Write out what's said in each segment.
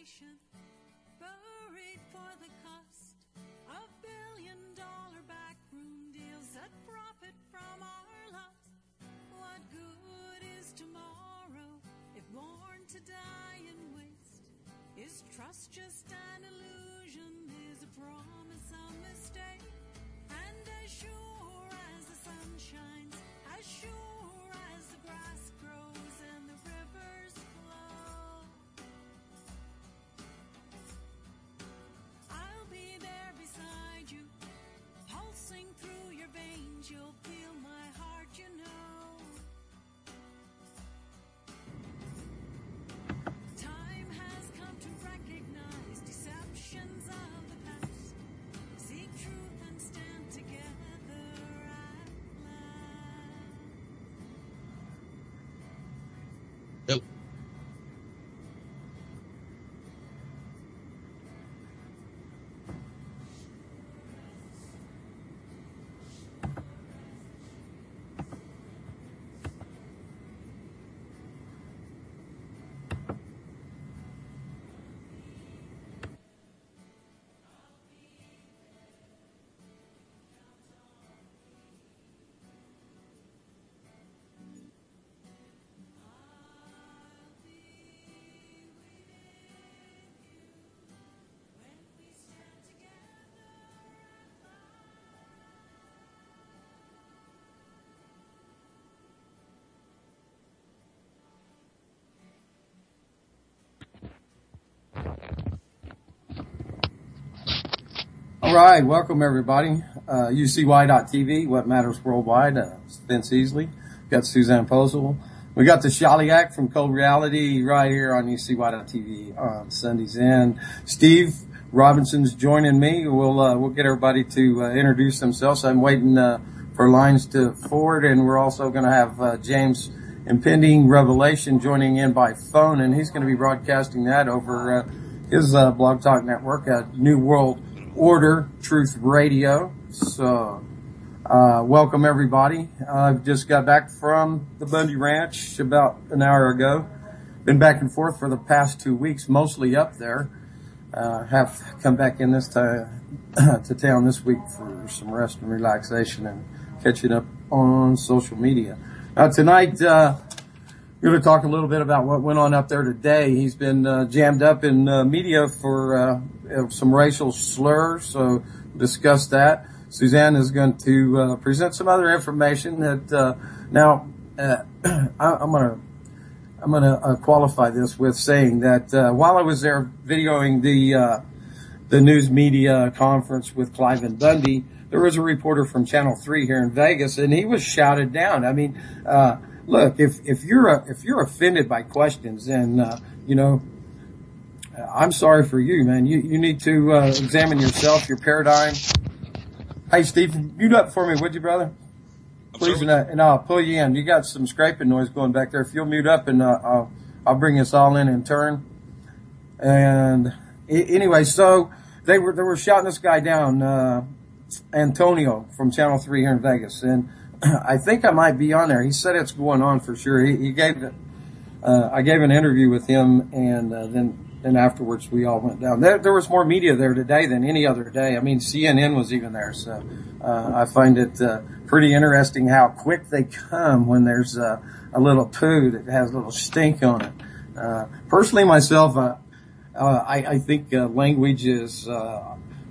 nation, buried for the cost of billion-dollar backroom deals that profit from our loss. What good is tomorrow if born to die in waste? Is trust just an illusion? Is a promise a mistake? And as sure as the sun shines, as sure as the grass grows and the rivers flow, I'll be there beside you, pulsing through your veins. You'll feel my heart, you know. Time has come to recognize deceptions of the past, seek truth and stand together at last. Yep. All right, welcome everybody. UCY.TV, What Matters Worldwide. It's Vince Easley. Got Suzanne Posel. We got the Shaliak from Cold Reality right here on UCY.TV on Sundays. And Steve Robinson's joining me. We'll get everybody to introduce themselves. I'm waiting for lines to forward, and we're also going to have James Impending Revelation joining in by phone, and he's going to be broadcasting that over his Blog Talk Network at New World Order Truth Radio. So welcome everybody. I've just got back from the Bundy Ranch about an hour ago. Been back and forth for the past 2 weeks, mostly up there. Have come back in this time to town this week for some rest and relaxation and catching up on social media. Tonight we're going to talk a little bit about what went on up there today. He's been jammed up in media for some racial slurs, so discuss that. Suzanne is going to present some other information that I'm gonna qualify this with saying that while I was there videoing the news media conference with Cliven Bundy, there was a reporter from Channel 3 here in Vegas, and he was shouted down. I mean, look, if you're offended by questions, then I'm sorry for you, man. You need to examine yourself, your paradigm. Hey, Steve, mute up for me, would you, brother? Please, and I'll pull you in. You got some scraping noise going back there. If you'll mute up, and I'll bring us all in turn. And anyway, so they were shouting this guy down, Antonio from Channel 3 here in Vegas, and I think I might be on there. He said it's going on for sure. He gave it. I gave an interview with him, and then afterwards we all went down. There was more media there today than any other day. I mean, CNN was even there. So I find it pretty interesting how quick they come when there's a little poo that has a little stink on it. Personally, myself, I think language is,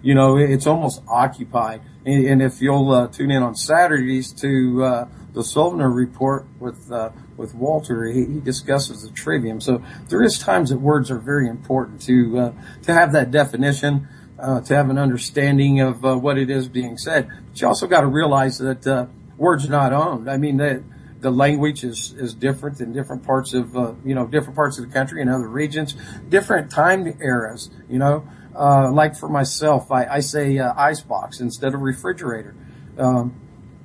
it's almost occupied. And if you'll tune in on Saturdays to the Sovner Report with Walter, he discusses the trivium. So there is times that words are very important to have that definition, to have an understanding of what it is being said. But you also got to realize that words are not owned. I mean, the language is different in different parts of different parts of the country and other regions, different time eras. Like for myself, I say icebox instead of refrigerator.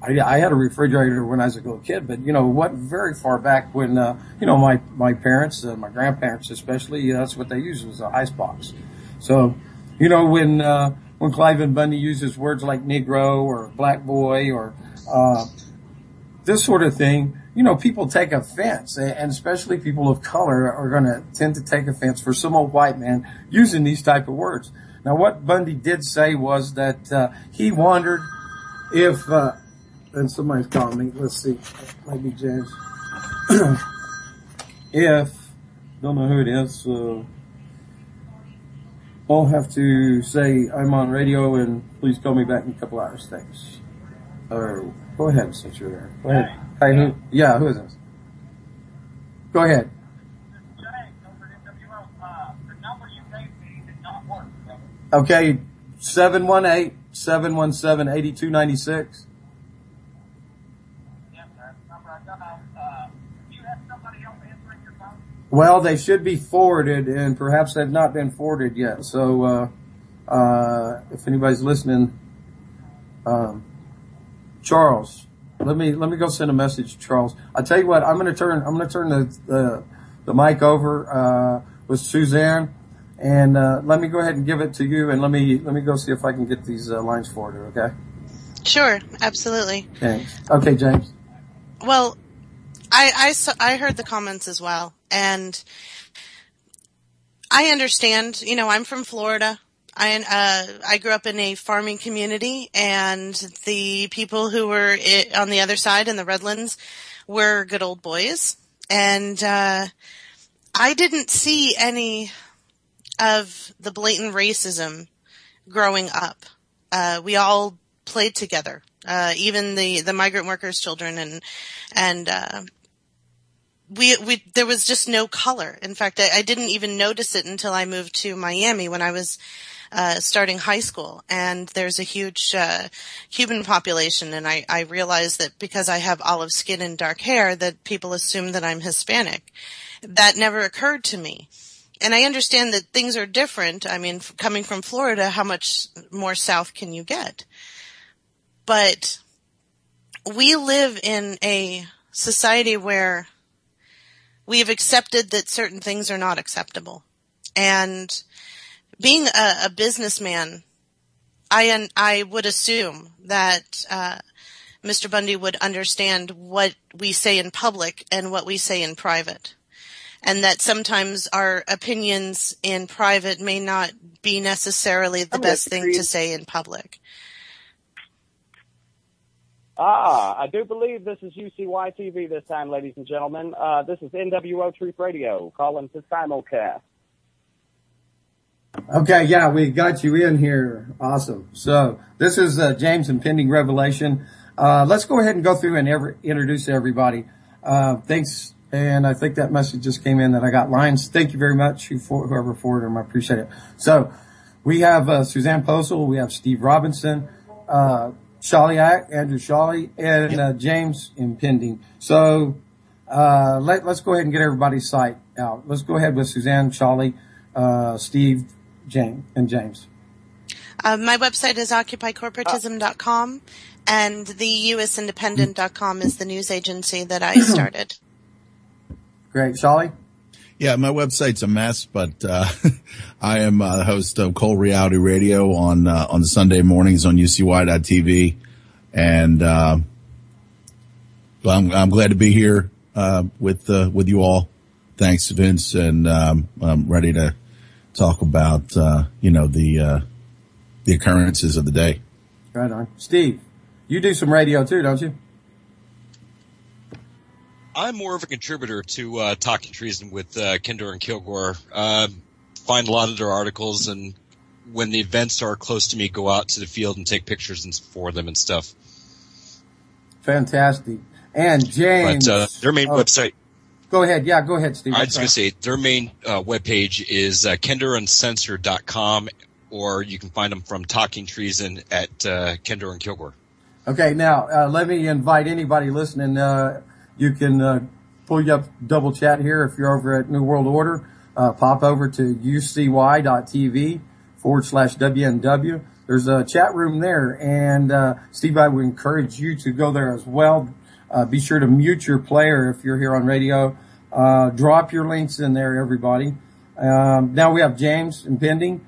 I had a refrigerator when I was a little kid, but what very far back when my parents, my grandparents especially, that's what they used was an icebox. So when Cliven Bundy uses words like Negro or black boy or this sort of thing, people take offense, and especially people of color are going to tend to take offense for some old white man using these type of words. Now, what Bundy did say was that he wondered if, and somebody's calling me. Let's see, maybe James. Don't know who it is. I'll have to say I'm on radio and please call me back in a couple hours. Thanks. Or go ahead since you're there. Go ahead. Hey, who? Yeah, who is this? Go ahead. Okay, 718-717-8296. Well, they should be forwarded, and perhaps they've not been forwarded yet. So, if anybody's listening, Charles, let me go send a message to Charles. I tell you what, I'm going to turn the mic over with Suzanne, and let me go ahead and give it to you, and let me go see if I can get these lines forwarded. Okay? Sure, absolutely. Thanks. Okay, James. Well, I heard the comments as well, and I understand. I'm from Florida. I grew up in a farming community, and the people who were on the other side in the Redlands were good old boys, and I didn't see any of the blatant racism growing up. We all played together, even the migrant workers' children, and there was just no color. In fact, I didn't even notice it until I moved to Miami when I was starting high school, and there's a huge Cuban population, and I realized that because I have olive skin and dark hair that people assume that I'm Hispanic. That never occurred to me. And I understand that things are different. I mean, coming from Florida, how much more south can you get? But we live in a society where we have accepted that certain things are not acceptable. And being a businessman, I would assume that Mr. Bundy would understand what we say in public and what we say in private. And that sometimes our opinions in private may not be necessarily the best thing to say in public. I do believe this is UCY TV this time, ladies and gentlemen. This is NWO Truth Radio, calling to simulcast. Okay, yeah, we got you in here. Awesome. So this is James Impending Revelation. Let's go ahead and go through and introduce everybody. Thanks. And I think that message just came in that I got lines. Thank you very much, whoever forwarded them. I appreciate it. So we have Suzanne Posel, we have Steve Robinson, Shaliak, Andrew Shawley, and James Impending. So let's go ahead and get everybody's site out. Let's go ahead with Suzanne, Shawley, Steve, James, and James. My website is occupycorporatism.com, and the usindependent.com is the news agency that I started. Great. Shawley? Yeah, my website's a mess, but I am the host of Cold Reality Radio on the Sunday mornings on UCY.tv, and I'm glad to be here with you all. Thanks, Vince, and I'm ready to talk about the occurrences of the day. Right on. Steve, you do some radio too, don't you? I'm more of a contributor to Talking Treason with Kendor and Kilgore. Find a lot of their articles, and when the events are close to me, go out to the field and take pictures for them and stuff. Fantastic. And James. But their main website. Go ahead. Yeah, go ahead, Steve. I was going to say their main webpage is KendorUncensored.com, or you can find them from Talking Treason at Kendor and Kilgore. Okay, now let me invite anybody listening. You can pull you up double chat here if you're over at New World Order. Pop over to ucy.tv/WNW. There's a chat room there, and Steve, I would encourage you to go there as well. Be sure to mute your player if you're here on radio. Drop your links in there, everybody. Now we have James Impending.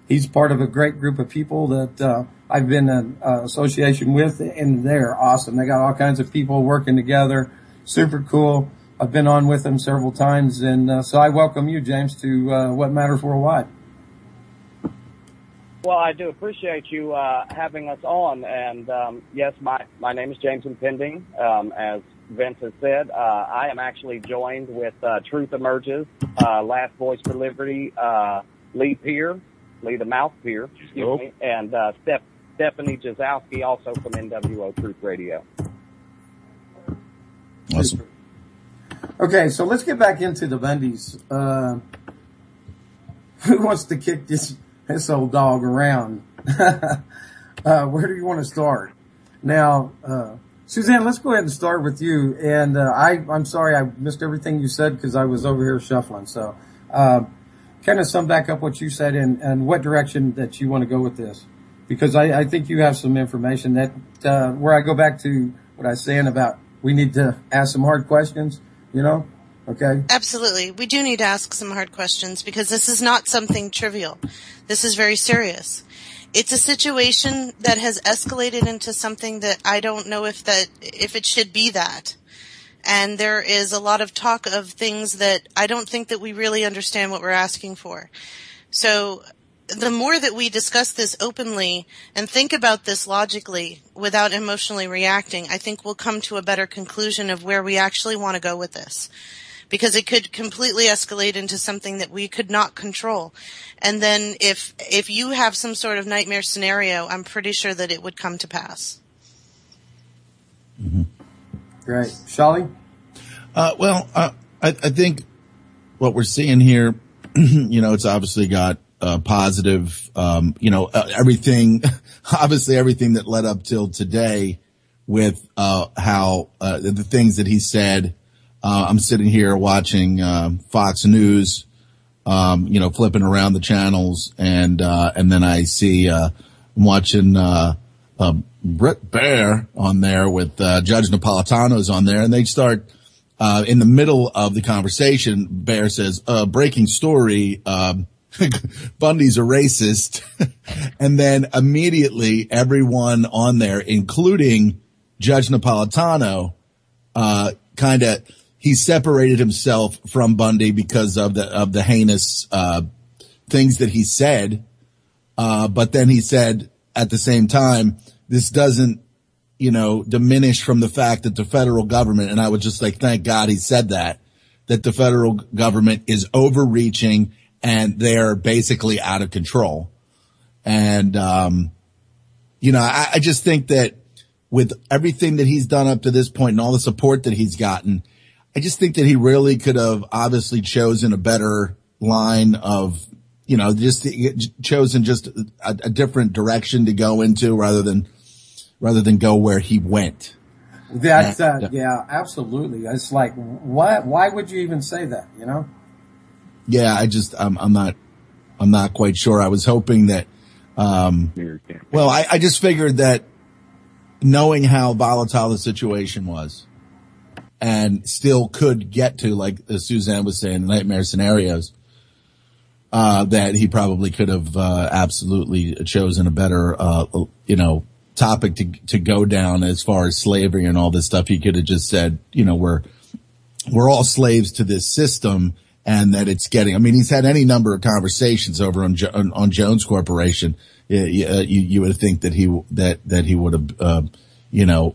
He's part of a great group of people that I've been in association with, and they're awesome. They got all kinds of people working together. super cool. I've been on with him several times, and so I welcome you, James, to What Matters Worldwide. Well, I do appreciate you having us on, and yes, my name is James Impending. As Vince has said, I am actually joined with Truth Emerges, Last Voice for Liberty, Lee the Mouth Peer, excuse me, and Stephanie Jazowski, also from NWO Truth Radio. Awesome. Okay, so let's get back into the Bundys. Who wants to kick this old dog around? Where do you want to start? Now, Suzanne, let's go ahead and start with you. And I'm sorry I missed everything you said because I was over here shuffling. So kind of sum back up what you said and what direction that you want to go with this. Because I think you have some information that where I go back to what I was saying about we need to ask some hard questions, you know? Okay. Absolutely. We do need to ask some hard questions because this is not something trivial. This is very serious. It's a situation that has escalated into something that I don't know if it should be that. And there is a lot of talk of things that I don't think that we really understand what we're asking for. So the more that we discuss this openly and think about this logically without emotionally reacting, I think we'll come to a better conclusion of where we actually want to go with this. Because it could completely escalate into something that we could not control. And then if you have some sort of nightmare scenario, I'm pretty sure that it would come to pass. Mm-hmm. Great. Shali? I think what we're seeing here, it's obviously got positive, everything, obviously everything that led up till today with how the things that he said. I'm sitting here watching Fox News, flipping around the channels, and then I see I'm watching Bret Baier on there with Judge Napolitano's on there, and they start in the middle of the conversation. Baier says, "Breaking story: Bundy's a racist," and then immediately everyone on there, including Judge Napolitano, he separated himself from Bundy because of the heinous things that he said. But then he said at the same time, this doesn't, diminish from the fact that the federal government, and I would just like, thank God he said that the federal government is overreaching and they're basically out of control. And, I just think that with everything that he's done up to this point and all the support that he's gotten, I just think that he really could have obviously chosen a better line of, just chosen just a different direction to go into rather than go where he went. That's, yeah, absolutely. It's like, why would you even say that, Yeah, I'm not quite sure. I was hoping that, I just figured that knowing how volatile the situation was, and still could get to, like Suzanne was saying, nightmare scenarios, that he probably could have absolutely chosen a better, topic to go down as far as slavery and all this stuff. He could have just said, we're all slaves to this system, and that it's getting. I mean, he's had any number of conversations over on Jones Corporation. You would think that he would have,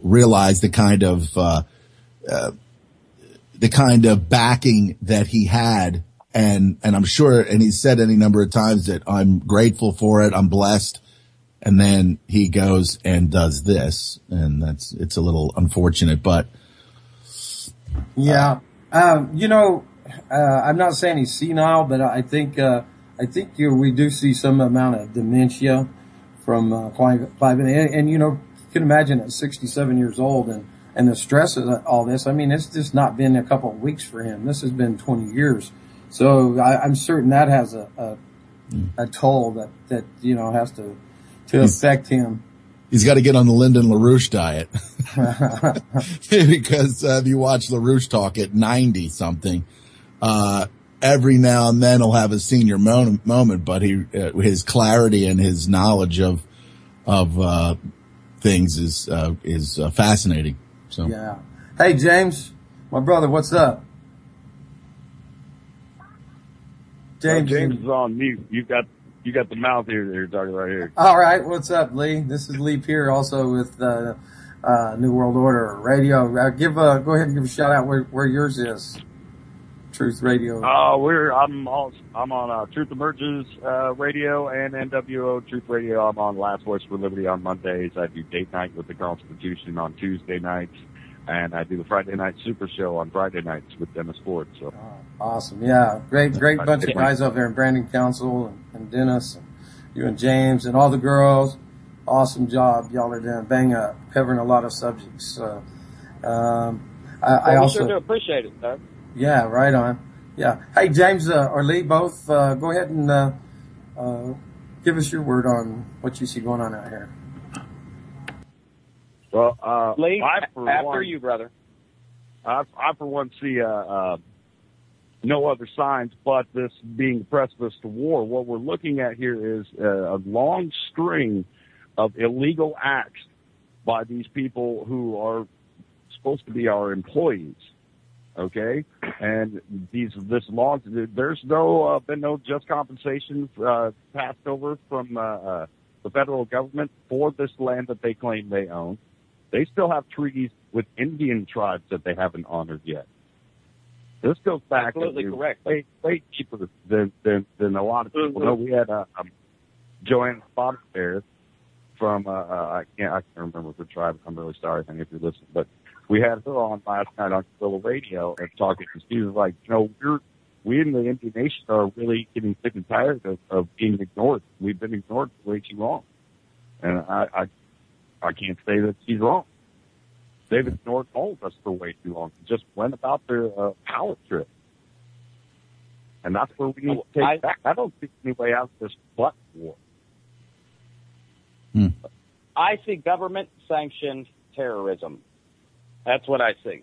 realized the kind of backing that he had. And I'm sure, and he said any number of times that I'm grateful for it. I'm blessed. And then he goes and does this, and it's a little unfortunate, but. Yeah. I'm not saying he's senile, but I think we do see some amount of dementia from Clive. And you can imagine at 67 years old and the stress of all this. I mean, it's just not been a couple of weeks for him. This has been 20 years. So I'm certain that has a toll that has to affect him. He's got to get on the Lyndon LaRouche diet. Because if you watch LaRouche talk at 90 something, every now and then he'll have a senior moment, but his clarity and his knowledge of things is fascinating. So yeah. Hey James, My brother, what's up? James. James is on mute. You got the mouth here that you're talking right here. All right. What's up, Lee? This is Lee Peer, also with New World Order Radio. Go ahead and give a shout out where yours is. Truth Radio. I'm on Truth Emerges Radio and NWO Truth Radio. I'm on Last Voice for Liberty on Mondays. I do Date Night with the Constitution on Tuesday nights, and I do the Friday Night Super Show on Friday nights with Dennis Ford. So awesome, yeah, great bunch of guys over there in Brandon Council and Dennis, and you and James and all the girls. Awesome job y'all are doing. Bang up, covering a lot of subjects. I also sure do appreciate it, Doug. Yeah, right on. Yeah. Hey, James or Lee, both, go ahead and give us your word on what you see going on out here. Well, Lee, after one, you, brother. I for one see no other signs but this being the precipice to war. What we're looking at here is a long string of illegal acts by these people who are supposed to be our employees. Okay, and there's been no just compensation passed over from the federal government for this land that they claim they own. They still have treaties with Indian tribes that they haven't honored yet. This goes back correct. way deeper than a lot of people know. We had Joanne Spotted Bear from I can't remember the tribe. I'm really sorry if you're listening, but we had her on last night on Guerrilla Radio and talking, and she was like, we in the Indian Nation are really getting sick and tired of being ignored. We've been ignored for way too long. And I can't say that she's wrong. They've ignored all of us for way too long. Just went about their power trip. And that's where we need to take back. I don't see any way out of this but war. I see government-sanctioned terrorism. That's what I see.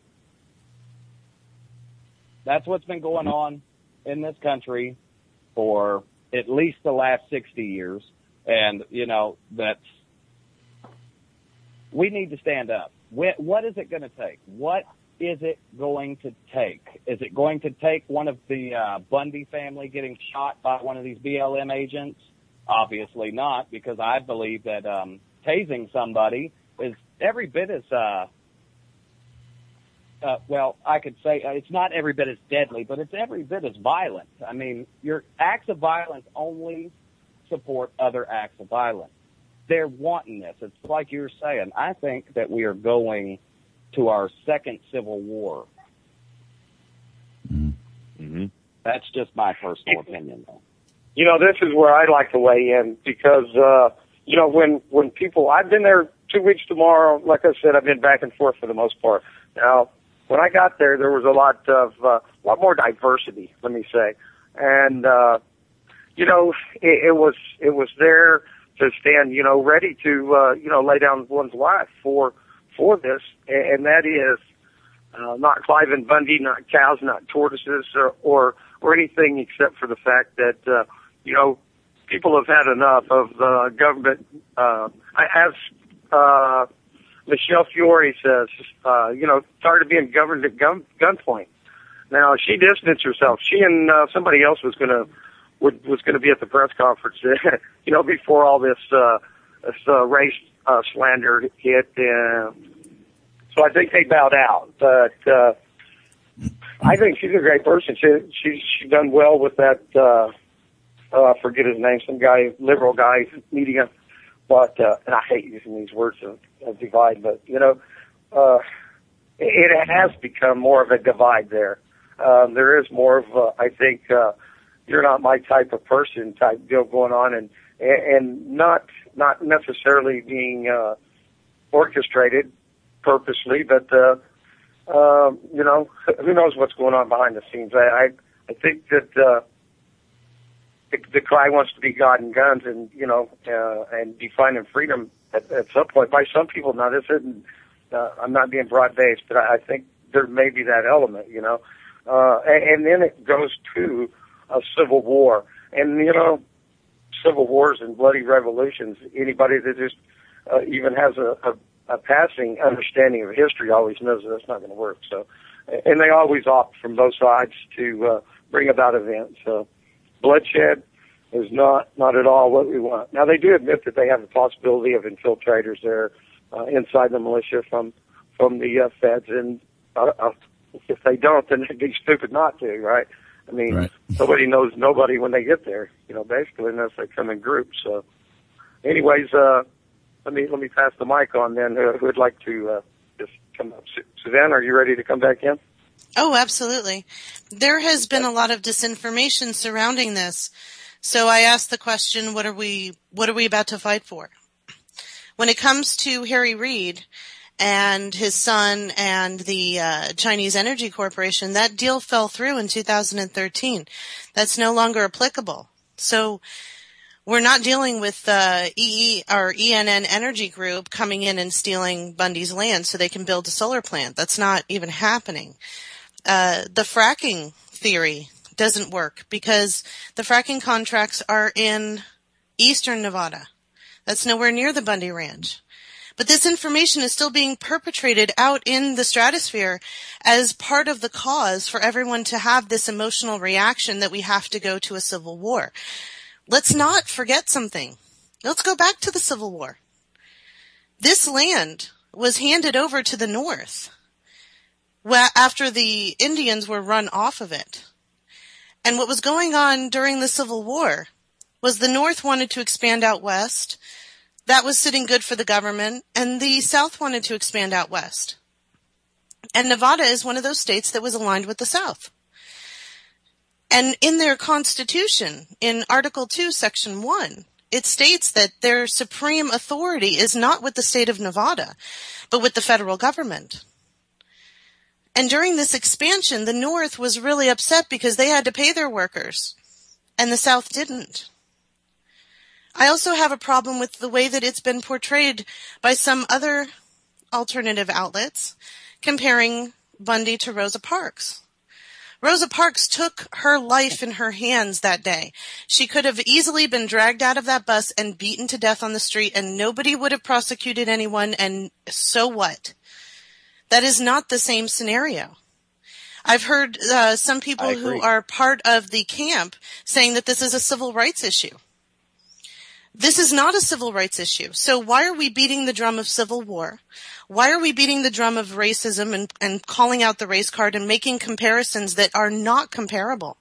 That's what's been going on in this country for at least the last 60 years. And, we need to stand up. What is it going to take? What is it going to take? Is it going to take one of the Bundy family getting shot by one of these BLM agents? Obviously not, because I believe that tasing somebody is every bit as I could say it's not every bit as deadly, but it's every bit as violent. I mean, your acts of violence only support other acts of violence. They're wanting this. It's like you were saying. I think that we are going to our second civil war. Mm-hmm. That's just my personal opinion, though. This is where I'd like to weigh in because, when people, I've been there 2 weeks tomorrow. Like I said, I've been back and forth for the most part. Now, when I got there was a lot more diversity, let me say. And, it was there to stand, ready to, lay down one's life for this. And that is, not Clive and Bundy, not cows, not tortoises or anything except for the fact that, people have had enough of the government, as Michelle Fiore says, tired of being governed at gunpoint. Now, she distanced herself. She and somebody else was going to be at the press conference, before all this race slander hit. So I think they bowed out. But I think she's a great person. She's done well with that. I forget his name. Some guy, liberal guy, media. But and I hate using these words of divide. But it has become more of a divide there. There is more of I think you're not my type of person type deal going on, and not necessarily being orchestrated purposely, but who knows what's going on behind the scenes. I think that the cry wants to be God and guns, and and defining freedom at some point by some people. Now, this isn't. I'm not being broad based, but I think there may be that element, and then it goes to a civil war, and civil wars and bloody revolutions. Anybody that just even has a passing understanding of history always knows that that's not going to work. So and they always opt from both sides to bring about events. So bloodshed is not at all what we want. Now, they do admit that they have the possibility of infiltrators there inside the militia from the feds, and if they don't, then they'd be stupid not to, right? I mean, Right. Nobody knows nobody when they get there, basically, unless they come in groups. So, anyways, let me pass the mic on then. Who would like to just come up? Suzanne, are you ready to come back in? Oh, absolutely. There has been a lot of disinformation surrounding this. So I asked the question, what are we about to fight for? When it comes to Harry Reid and his son and the Chinese Energy Corporation, that deal fell through in 2013. That's no longer applicable. So we're not dealing with ENN Energy Group coming in and stealing Bundy's land so they can build a solar plant. That's not even happening. The fracking theory doesn't work because the fracking contracts are in eastern Nevada. That's nowhere near the Bundy Ranch. But this information is still being perpetrated out in the stratosphere as part of the cause for everyone to have this emotional reaction that we have to go to a civil war. Let's not forget something. Let's go back to the Civil War. This land was handed over to the North after the Indians were run off of it. And what was going on during the Civil War was the North wanted to expand out west. That was sitting good for the government, and the South wanted to expand out west. And Nevada is one of those states that was aligned with the South. And in their Constitution, in Article 2, Section 1, it states that their supreme authority is not with the state of Nevada, but with the federal government. And during this expansion, the North was really upset because they had to pay their workers, and the South didn't. I also have a problem with the way that it's been portrayed by some other alternative outlets, comparing Bundy to Rosa Parks. Rosa Parks took her life in her hands that day. She could have easily been dragged out of that bus and beaten to death on the street, and nobody would have prosecuted anyone, and so what? That is not the same scenario. I've heard some people who are part of the camp saying that this is a civil rights issue. This is not a civil rights issue. So why are we beating the drum of civil war? Why are we beating the drum of racism and calling out the race card and making comparisons that are not comparable?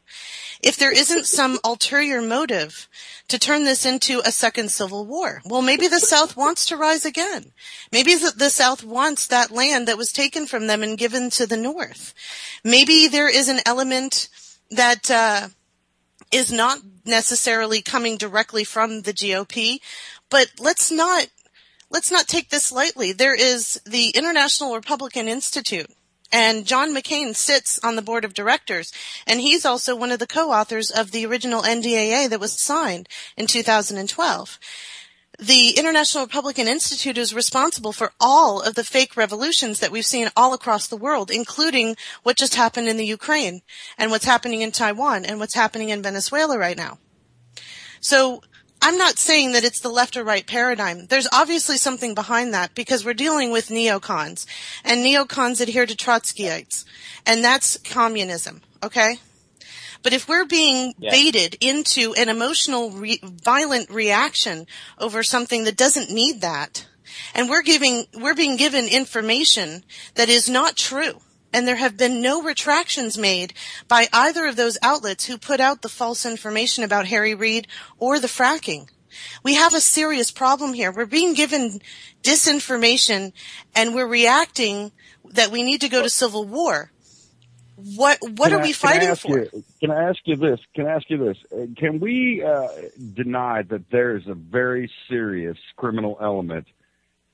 If there isn't some ulterior motive to turn this into a second civil war, well, maybe the South wants to rise again. Maybe the South wants that land that was taken from them and given to the North. Maybe there is an element that is not necessarily coming directly from the GOP, but let's not take this lightly. There is the International Republican Institute, and John McCain sits on the board of directors, and he's also one of the co-authors of the original NDAA that was signed in 2012. The International Republican Institute is responsible for all of the fake revolutions that we've seen all across the world, including what just happened in the Ukraine and what's happening in Taiwan and what's happening in Venezuela right now. So I'm not saying that it's the left or right paradigm. There's obviously something behind that because we're dealing with neocons, and neocons adhere to Trotskyites, and that's communism, okay? But if we're being baited into an emotional, violent reaction over something that doesn't need that, and we're being given information that is not true, and there have been no retractions made by either of those outlets who put out the false information about Harry Reid or the fracking. We have a serious problem here. We're being given disinformation, and we're reacting that we need to go to civil war. What are we fighting for? Can I ask you this? Can we deny that there is a very serious criminal element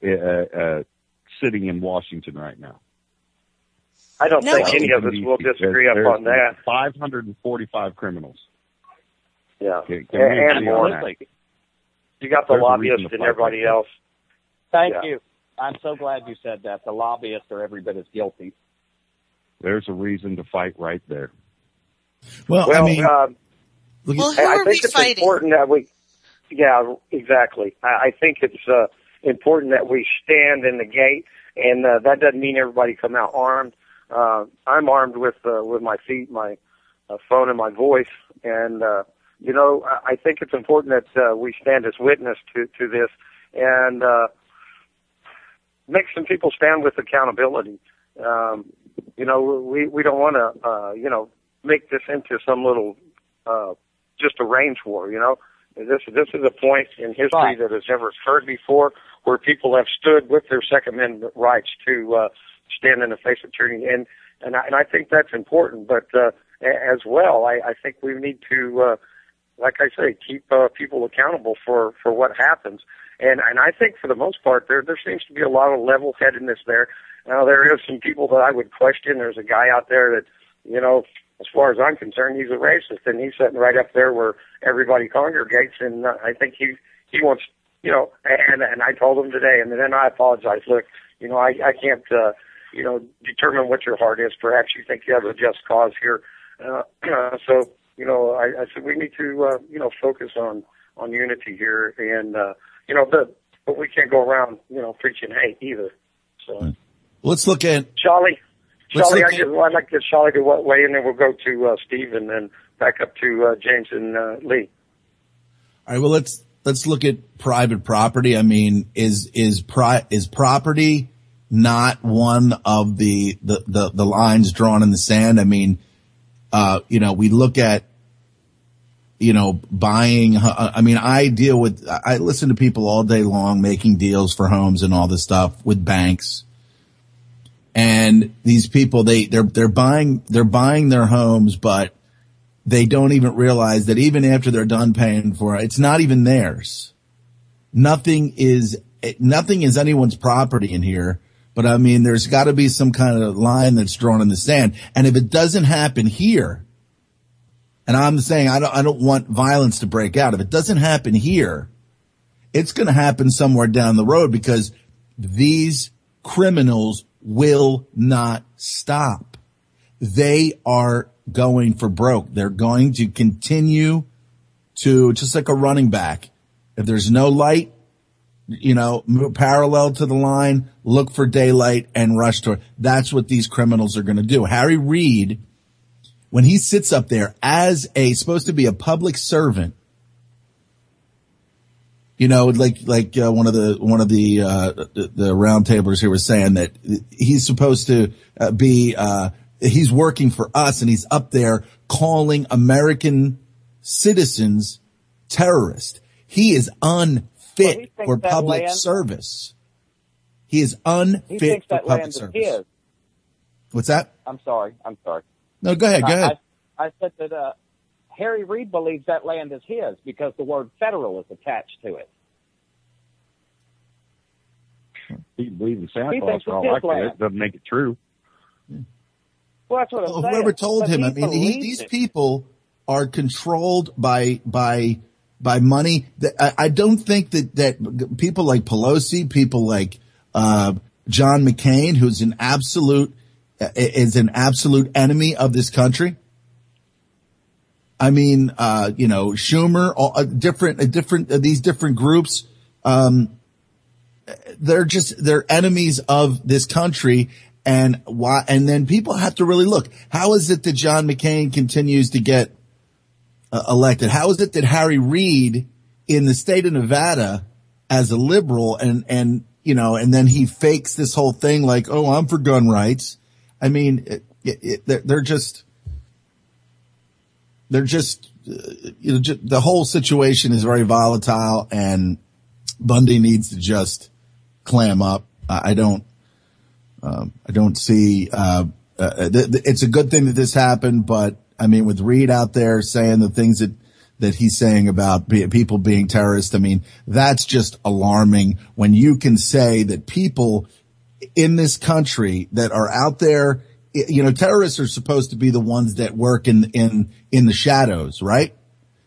sitting in Washington right now? I don't think any of us will disagree upon that. 545 criminals. Yeah. And more. You got the lobbyists and everybody else. Thank you. I'm so glad you said that. The lobbyists are every bit as guilty. There's a reason to fight right there. Well, I mean, who I are think we it's fighting? important that we, yeah, exactly. I think it's important that we stand in the gate, and that doesn't mean everybody come out armed. I'm armed with my feet, my phone, and my voice, and you know, I think it's important that we stand as witness to this, and make some people stand with accountability. You know, we don't want to you know, make this into some little just a range war. You know, this is a point in history that has never occurred before, where people have stood with their Second Amendment rights to stand in the face of tyranny, and I think that's important. But as well, I think we need to, like I say, keep people accountable for what happens. And I think for the most part, there seems to be a lot of level-headedness there. Now, there is some people that I would question. There's a guy out there that, you know, as far as I'm concerned, he's a racist, and he's sitting right up there where everybody congregates, and I think he wants, you know, and I told him today, and then I apologize. Look, you know, I can't, you know, determine what your heart is. Perhaps you think you have a just cause here. So, you know, I said we need to, you know, focus on unity here, and, you know, but we can't go around, you know, preaching hate either. So let's look at Charlie, I'd like to get Charlie to weigh in, and we'll go to Steve, and then back up to James and Lee. All right. Well, let's look at private property. I mean, is property not one of the lines drawn in the sand? I mean, you know, we look at, you know, buying. I mean, I listen to people all day long making deals for homes and all this stuff with banks. And these people, they're buying their homes, but they don't even realize that even after they're done paying for it, it's not even theirs. Nothing is anyone's property in here. But I mean, there's got to be some kind of line that's drawn in the sand. And if it doesn't happen here, and I'm saying I don't want violence to break out. If it doesn't happen here, it's going to happen somewhere down the road, because these criminals will not stop. They are going for broke. They're going to continue to, just like a running back. If there's no light, you know, move parallel to the line, look for daylight and rush toward. That's what these criminals are going to do. Harry Reid, when he sits up there as supposed to be a public servant, you know, like one of the roundtablers here was saying that he's supposed to be he's working for us, and he's up there calling American citizens terrorists. He is unfit for public service. He is unfit for public service. What's that? I'm sorry. No, go ahead. I said that Harry Reid believes that land is his because the word federal is attached to it. He believes in Santa Claus for all I care. It doesn't make it true. Well, that's what I'm saying. Whoever told him? I mean, these people are controlled by money. I don't think that people like Pelosi, people like John McCain, who's an absolute enemy of this country. I mean, you know, Schumer, these different groups, they're enemies of this country. And why? And then people have to really look. How is it that John McCain continues to get elected? How is it that Harry Reid in the state of Nevada as a liberal and you know, and then he fakes this whole thing like, oh, I'm for gun rights. I mean, they're just you know, the whole situation is very volatile, and Bundy needs to just clam up. I don't see, it's a good thing that this happened, but I mean, with Reid out there saying the things that he's saying about people being terrorists, I mean, that's just alarming when you can say that people in this country that are out there, you know, terrorists are supposed to be the ones that work in the shadows, right?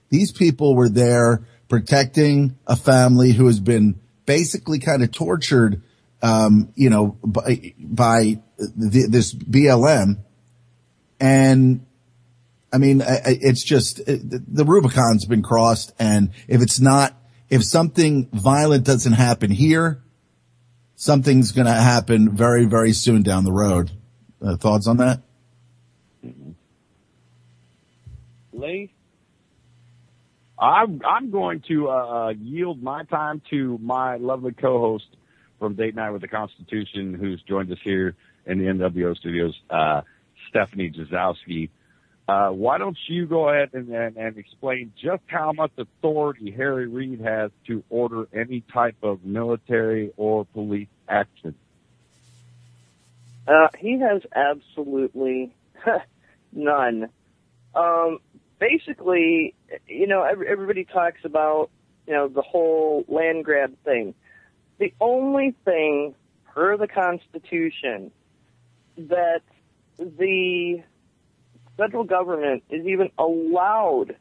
These people were there protecting a family who has been basically kind of tortured, you know, by this BLM. And I mean, it's just the Rubicon's been crossed. And if something violent doesn't happen here, something's going to happen very, very soon down the road. thoughts on that? Lee? I'm going to yield my time to my lovely co-host from Date Night with the Constitution, who's joined us here in the NWO studios, Stephanie Jazowski. Why don't you go ahead and explain just how much authority Harry Reid has to order any type of military or police action? He has absolutely none. Basically, everybody talks about, the whole land grab thing. The only thing, per the Constitution, that the federal government is even allowed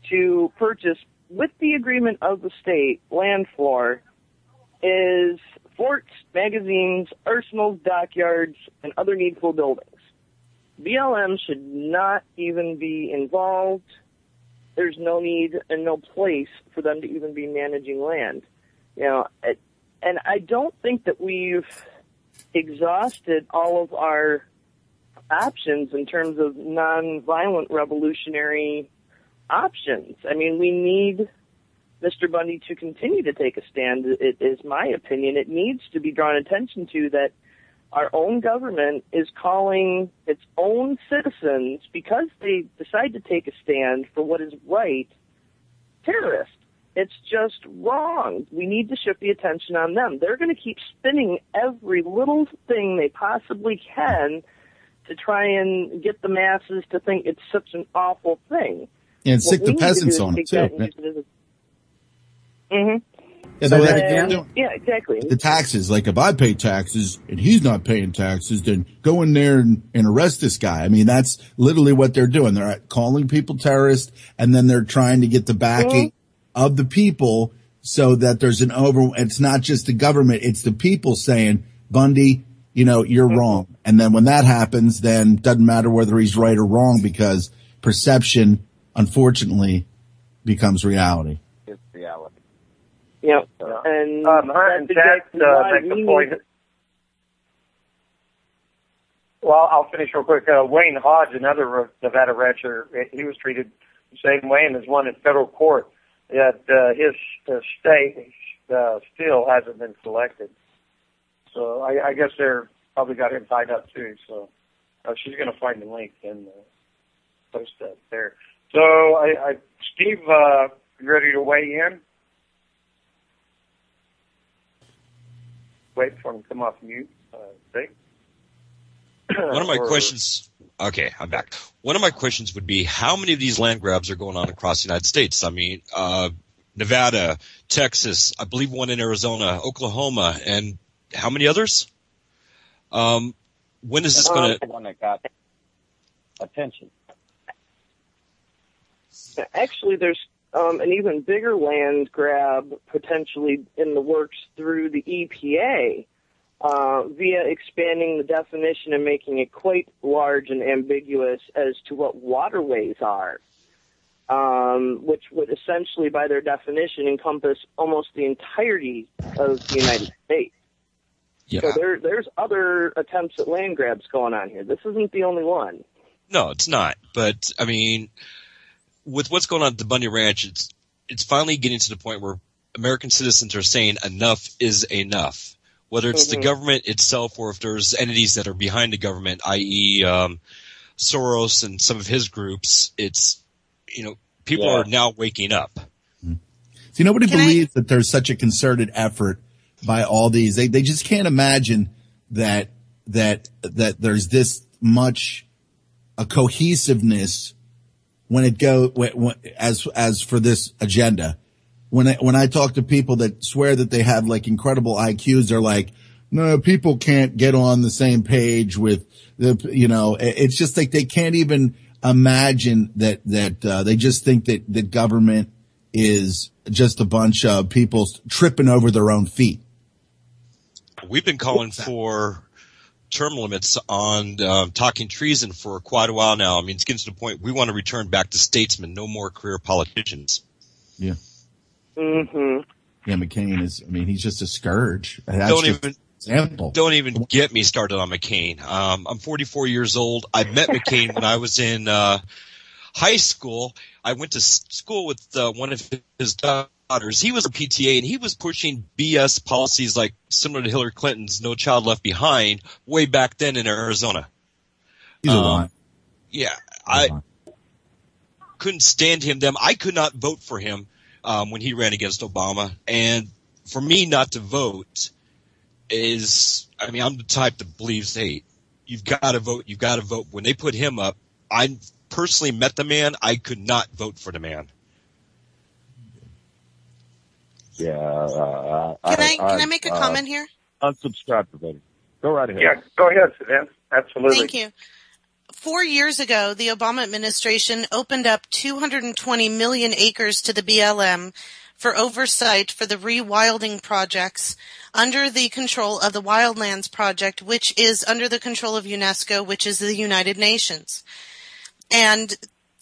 to purchase with the agreement of the state land for is forts, magazines, arsenals, dockyards, and other needful buildings. BLM should not even be involved. There's no need and no place for them to even be managing land. And I don't think that we've exhausted all of our options in terms of nonviolent revolutionary options. I mean, we need Mr. Bundy to continue to take a stand. It is my opinion. It needs to be drawn attention to that our own government is calling its own citizens, because they decide to take a stand for what is right, terrorists. It's just wrong. We need to shift the attention on them. They're going to keep spinning every little thing they possibly can to try and get the masses to think it's such an awful thing. And sick the peasants on it, too. Mm-hmm. Yeah, exactly. The taxes, like if I pay taxes and he's not paying taxes, then go in there and arrest this guy. I mean, that's literally what they're doing. They're calling people terrorists, and then they're trying to get the backing of the people so that there's it's not just the government, it's the people saying, Bundy, you're wrong. And then when that happens, then doesn't matter whether he's right or wrong, because perception, unfortunately, becomes reality. It's reality. Yeah, and Jack makes a point. Well, I'll finish real quick. Wayne Hodge, another Nevada rancher, he was treated the same way and has won in federal court. Yet his state still hasn't been selected. So I guess they're probably got him tied up too. So she's going to find the link and post that there. So Steve, you ready to weigh in? Wait for him to come off mute. One of my questions. Okay, I'm back. One of my questions would be, how many of these land grabs are going on across the United States? I mean, Nevada, Texas, I believe one in Arizona, Oklahoma, and how many others? When is this going to? One that got attention. Actually, there's an even bigger land grab potentially in the works through the EPA via expanding the definition and making it quite large and ambiguous as to what waterways are, which would essentially, by their definition, encompass almost the entirety of the United States. Yeah. So there's other attempts at land grabs going on here. This isn't the only one. No, it's not. But, I mean, with what's going on at the Bundy Ranch, it's finally getting to the point where American citizens are saying enough is enough. Whether it's the government itself or if there's entities that are behind the government, i.e. Soros and some of his groups, it's, people are now waking up. See, nobody believes that there's such a concerted effort by all these. They just can't imagine that there's this much a cohesiveness when it as for this agenda. When I talk to people that swear that they have like incredible IQs, they're like, no, people can't get on the same page with it's just like they can't even imagine that they just think that government is just a bunch of people tripping over their own feet. We've been calling for term limits on talking treason for quite a while now. I mean, it's getting to the point we want to return back to statesmen, no more career politicians. Yeah. Mm-hmm. Yeah, McCain he's just a scourge. Don't even example. Don't even get me started on McCain. I'm 44 years old. I met McCain when I was in high school. I went to school with one of his daughters. He was a PTA, and he was pushing BS policies like similar to Hillary Clinton's No Child Left Behind way back then in Arizona. He's a lie. Yeah, I couldn't stand him. I could not vote for him when he ran against Obama. And for me not to vote is, I mean, I'm the type that believes, hey, you've got to vote. You've got to vote. When they put him up, I personally met the man. I could not vote for the man. Yeah. Can I make a comment here? Unsubscribe for voting. Go right ahead. Yeah, go ahead, Suzanne. Absolutely. Thank you. 4 years ago, the Obama administration opened up 220 million acres to the BLM for oversight for the rewilding projects under the control of the Wildlands Project, which is under the control of UNESCO, which is the United Nations. And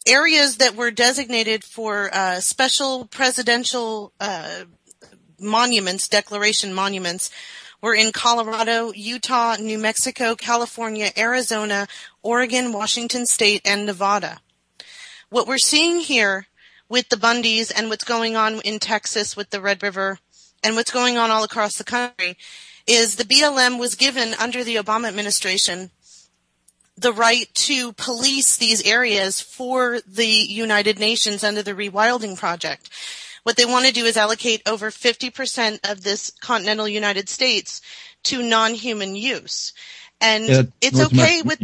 areas that were designated for special presidential monuments, declaration monuments, were in Colorado, Utah, New Mexico, California, Arizona, Oregon, Washington State, and Nevada. What we're seeing here with the Bundys and what's going on in Texas with the Red River and what's going on all across the country is the BLM was given under the Obama administration the right to police these areas for the United Nations under the Rewilding Project. What they want to do is allocate over 50% of this continental United States to non-human use. And it's okay with,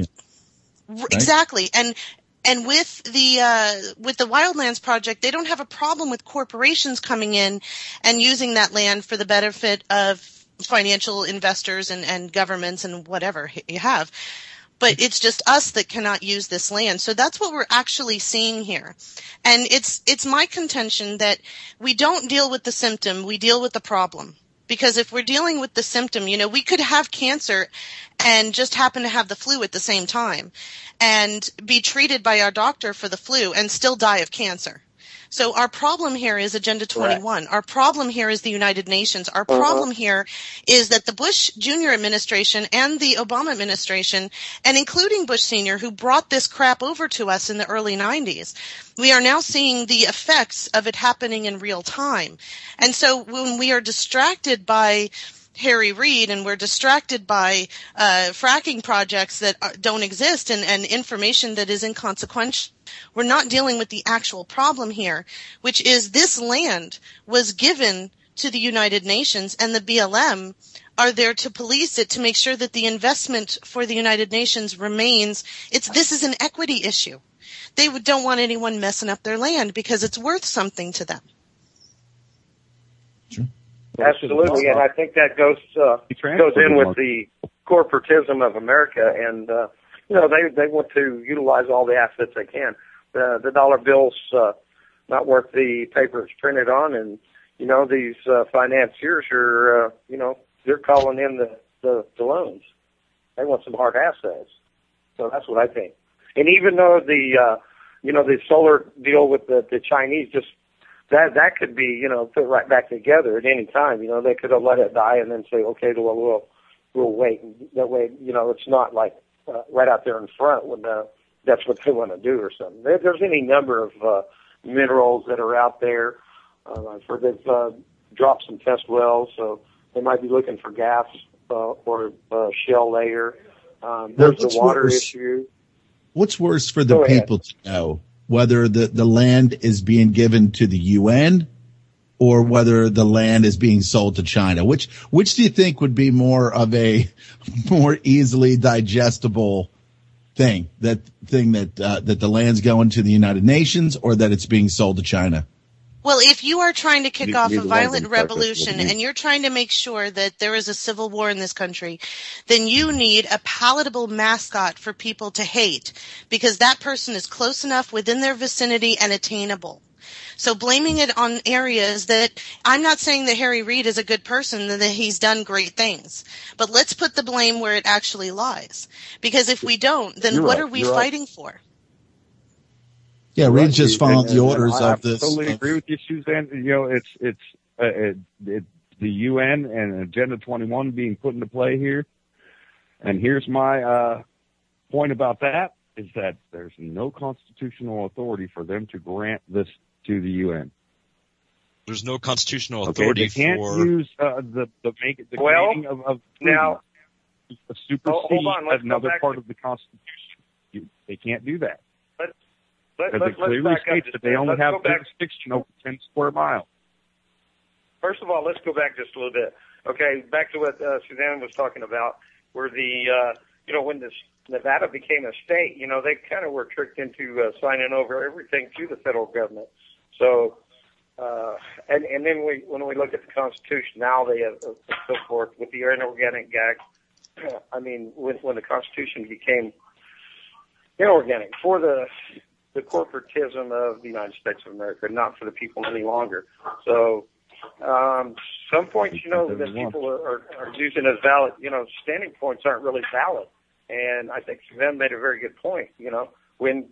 right? Exactly. And with the Wildlands Project, they don't have a problem with corporations coming in and using that land for the benefit of financial investors and governments and whatever you have. But it's just us that cannot use this land. So that's what we're actually seeing here. And it's my contention that we don't deal with the symptom, we deal with the problem. Because if we're dealing with the symptom, we could have cancer and just happen to have the flu at the same time and be treated by our doctor for the flu and still die of cancer. So our problem here is Agenda 21. Right. Our problem here is the United Nations. Our problem here is that the Bush Jr. administration and the Obama administration, and including Bush Sr., who brought this crap over to us in the early 90s, we are now seeing the effects of it happening in real time. And so when we are distracted by Harry Reid and we're distracted by fracking projects that don't exist and information that is inconsequential, we're not dealing with the actual problem here, which is this land was given to the United Nations and the BLM are there to police it, to make sure that the investment for the United Nations remains. This is an equity issue. They don't want anyone messing up their land because it's worth something to them. Sure. Absolutely, and I think that goes in with the corporatism of America, and they want to utilize all the assets they can. The dollar bill's not worth the paper it's printed on, and these financiers are they're calling in the loans. They want some hard assets, so that's what I think. And even though the solar deal with the Chinese just that could be, put right back together at any time. They could have let it die and then say, okay, well, we'll wait. And that way, it's not like right out there in front when that's what they want to do or something. There's any number of minerals that are out there. I've heard they've dropped some test wells, so they might be looking for gas or shell layer. There's the water issue. What's worse for the people to know? Whether the land is being given to the UN or whether the land is being sold to China. Which do you think would be more of a more easily digestible thing? That the land's going to the United Nations or that it's being sold to China? Well, if you are trying to kick off a violent revolution and you're trying to make sure that there is a civil war in this country, then you need a palatable mascot for people to hate because that person is close enough within their vicinity and attainable. So blaming it on areas that I'm not saying that Harry Reid is a good person and that he's done great things, but let's put the blame where it actually lies. Because if we don't, then what are we fighting for? Yeah, Reid's just following the orders of this. I totally agree with you, Suzanne. the UN and Agenda 21 being put into play here. And here's my point about that, is that there's no constitutional authority for them to grant this to the UN. There's no constitutional authority they can't use the meaning of now supersede another part of the Constitution. They can't do that. Let's clearly back states up. that they only have jurisdiction over 10 square miles. First of all, let's go back just a little bit. Okay, back to what Suzanne was talking about, where when this Nevada became a state, they kind of were tricked into signing over everything to the federal government. So, and then when we look at the Constitution, now they have so forth with the inorganic act. I mean, when the Constitution became inorganic for the corporatism of the United States of America, not for the people any longer. So, some points, that people are using as valid, standing points aren't really valid. And I think Suzanne made a very good point. When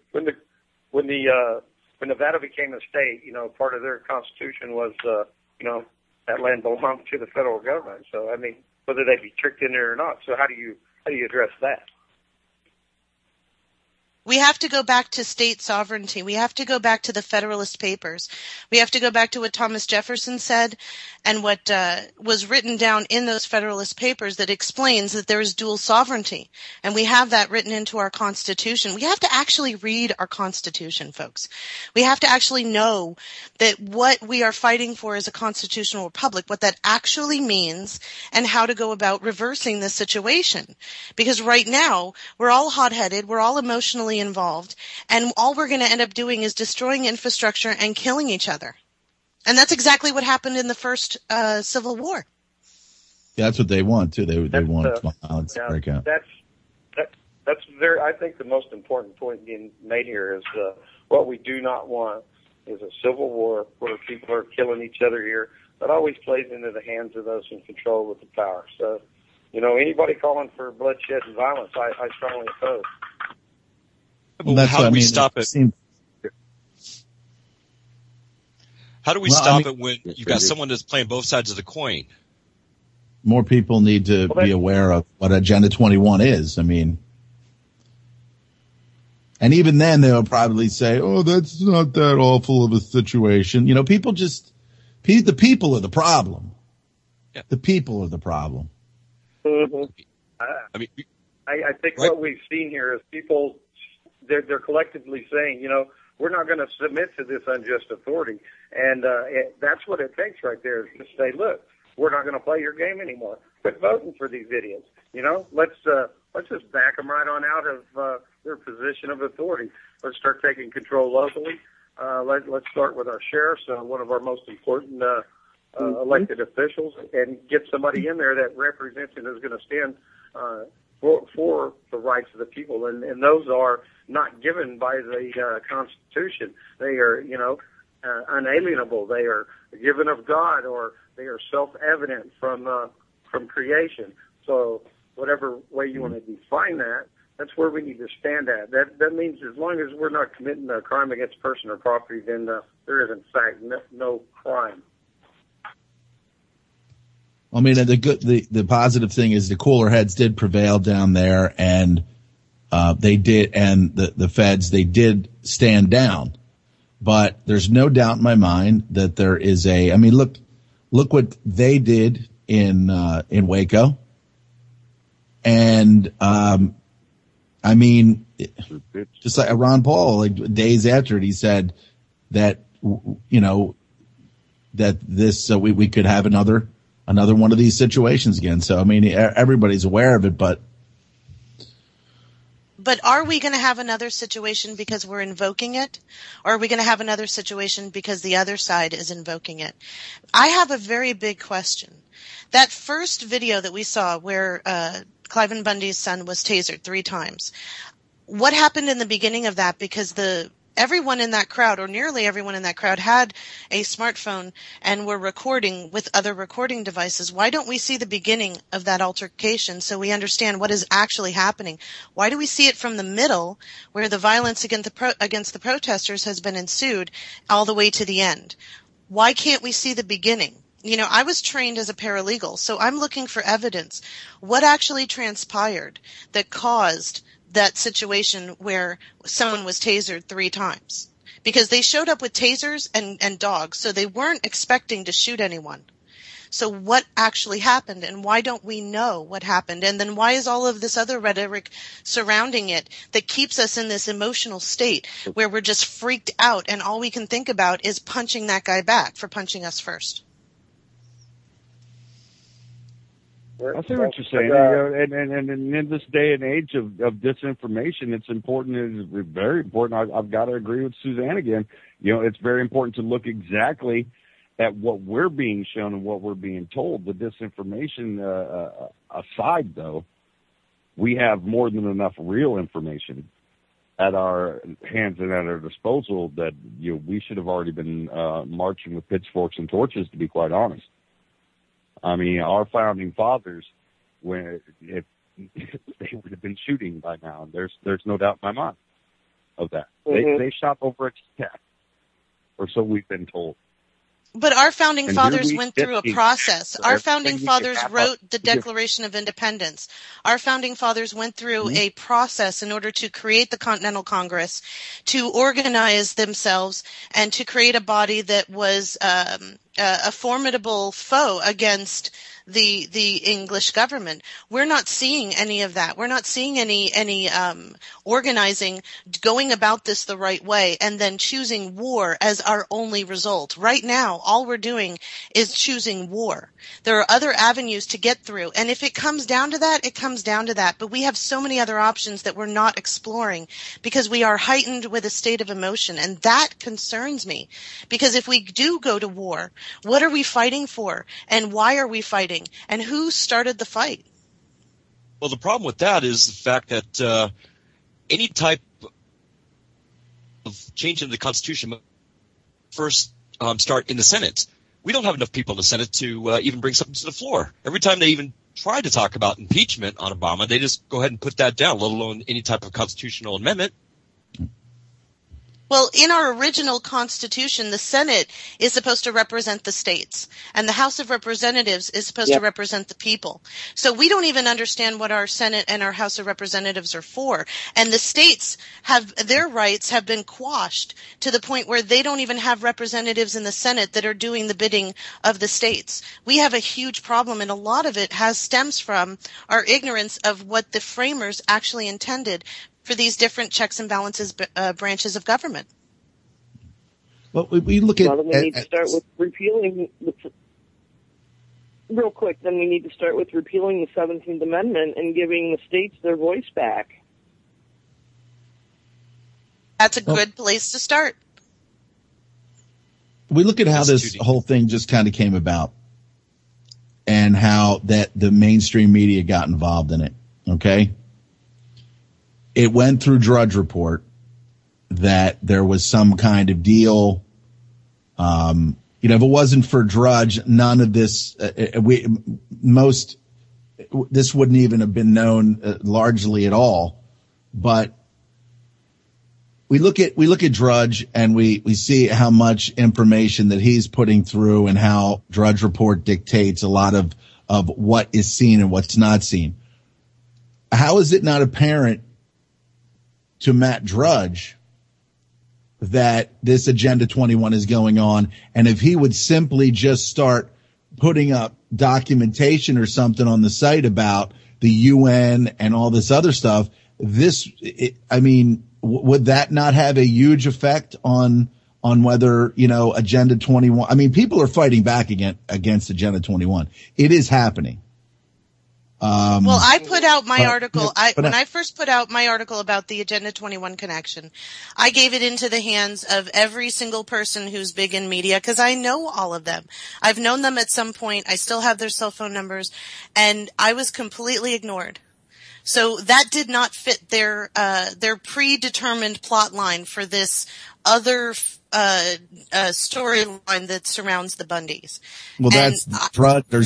Nevada became a state, part of their constitution was, that land belonged to the federal government. So, I mean, whether they be tricked in there or not. So how do you address that? We have to go back to state sovereignty. We have to go back to the Federalist Papers. We have to go back to what Thomas Jefferson said and what was written down in those Federalist Papers that explains that there is dual sovereignty. And we have that written into our Constitution. We have to actually read our Constitution, folks. We have to actually know that what we are fighting for is a constitutional republic, what that actually means, and how to go about reversing this situation. Because right now, we're all hot-headed, we're all emotionally involved, and all we're going to end up doing is destroying infrastructure and killing each other. And that's exactly what happened in the first Civil War. Yeah, that's what they want too. They want violence to break out. That's very. I think the most important point being made here is what we do not want is a civil war where people are killing each other here. That always plays into the hands of those in control with the power. So, anybody calling for bloodshed and violence, I strongly oppose. Well, how do we stop it? How do we stop it when you've got someone that's playing both sides of the coin? More people need to be aware of what Agenda 21 is. I mean, and even then they'll probably say, "Oh, that's not that awful of a situation." The people are the problem. Yeah. The people are the problem. Mm-hmm. I think what we've seen here is people. They're collectively saying, we're not going to submit to this unjust authority. And that's what it takes right there, is to say, look, we're not going to play your game anymore. Quit voting for these idiots. Let's just back them right on out of their position of authority. Let's start taking control locally. Let's start with our sheriffs, one of our most important elected officials, and get somebody in there that represents and is going to stand for the rights of the people, and those are not given by the Constitution. They are, unalienable. They are given of God, or they are self-evident from creation. So whatever way you want to define that, that's where we need to stand at. That means as long as we're not committing a crime against person or property, then there is in fact no crime. I mean, the positive thing is the cooler heads did prevail down there, and they did, and the feds, they did stand down. But there's no doubt in my mind that there is look what they did in Waco. And, just like Ron Paul, days after it, he said that, that this, we could have another one of these situations again. So, everybody's aware of it, but are we going to have another situation because we're invoking it? Or are we going to have another situation because the other side is invoking it? I have a very big question. That first video that we saw where Cliven Bundy's son was tasered 3 times, what happened in the beginning of that? Because everyone in that crowd, or nearly everyone in that crowd, had a smartphone and were recording with other recording devices. Why don't we see the beginning of that altercation so we understand what is actually happening? Why do we see it from the middle, where the violence against the protesters has been ensued, all the way to the end? Why can't we see the beginning? I was trained as a paralegal, so I'm looking for evidence. What actually transpired that caused that situation where someone was tasered 3 times? Because they showed up with tasers and dogs, so they weren't expecting to shoot anyone. So what actually happened, and why don't we know what happened? And then why is all of this other rhetoric surrounding it that keeps us in this emotional state where we're just freaked out and all we can think about is punching that guy back for punching us first? I see what you're saying. And in this day and age of disinformation, it's important. It's very important. I've got to agree with Suzanne again. It's very important to look exactly at what we're being shown and what we're being told. The disinformation aside, though, we have more than enough real information at our hands and at our disposal that we should have already been marching with pitchforks and torches, to be quite honest. I mean, our founding fathers, if they would have been shooting by now, and there's no doubt in my mind of that. Mm-hmm. They shot over a cat, or so we've been told. But our founding fathers went through a process. Our founding fathers wrote the Declaration of Independence. Our founding fathers went through a process in order to create the Continental Congress, to organize themselves, and to create a body that was a formidable foe against the English government. We're not seeing any of that. We're not seeing any organizing, going about this the right way, and then choosing war as our only result. Right now, all we're doing is choosing war. There are other avenues to get through, and if it comes down to that, it comes down to that. But we have so many other options that we're not exploring because we are heightened with a state of emotion, and that concerns me. Because if we do go to war, what are we fighting for, and why are we fighting? And who started the fight? Well, the problem with that is the fact that any type of change in the Constitution first start in the Senate. We don't have enough people in the Senate to even bring something to the floor. Every time they even try to talk about impeachment on Obama, they just go ahead and put that down, let alone any type of constitutional amendment. Well, in our original Constitution, the Senate is supposed to represent the states, and the House of Representatives is supposed to represent the people. So we don't even understand what our Senate and our House of Representatives are for. And the states their rights have been quashed to the point where they don't even have representatives in the Senate that are doing the bidding of the states. We have a huge problem, and a lot of it stems from our ignorance of what the framers actually intended for these different checks and balances branches of government. Well, we look at... Well, then we need to start with repealing... Real quick, then we need to start with repealing the 17th Amendment and giving the states their voice back. That's a good place to start. We look at how this whole thing just kind of came about and how that the mainstream media got involved in it, okay? It went through Drudge Report that there was some kind of deal. If it wasn't for Drudge, none of this, this wouldn't even have been known largely at all. But we look at Drudge and we see how much information that he's putting through and how Drudge Report dictates a lot of what is seen and what's not seen. How is it not apparent to Matt Drudge that this Agenda 21 is going on, and if he would simply just start putting up documentation or something on the site about the UN and all this other stuff, would that not have a huge effect on whether, Agenda 21? I mean, people are fighting back against Agenda 21. It is happening. Well, I put out my article. When I first put out my article about the Agenda 21 connection, I gave it into the hands of every single person who's big in media because I know all of them. I've known them at some point. I still have their cell phone numbers, and I was completely ignored. So that did not fit their predetermined plot line for this other storyline that surrounds the Bundys. Well, there's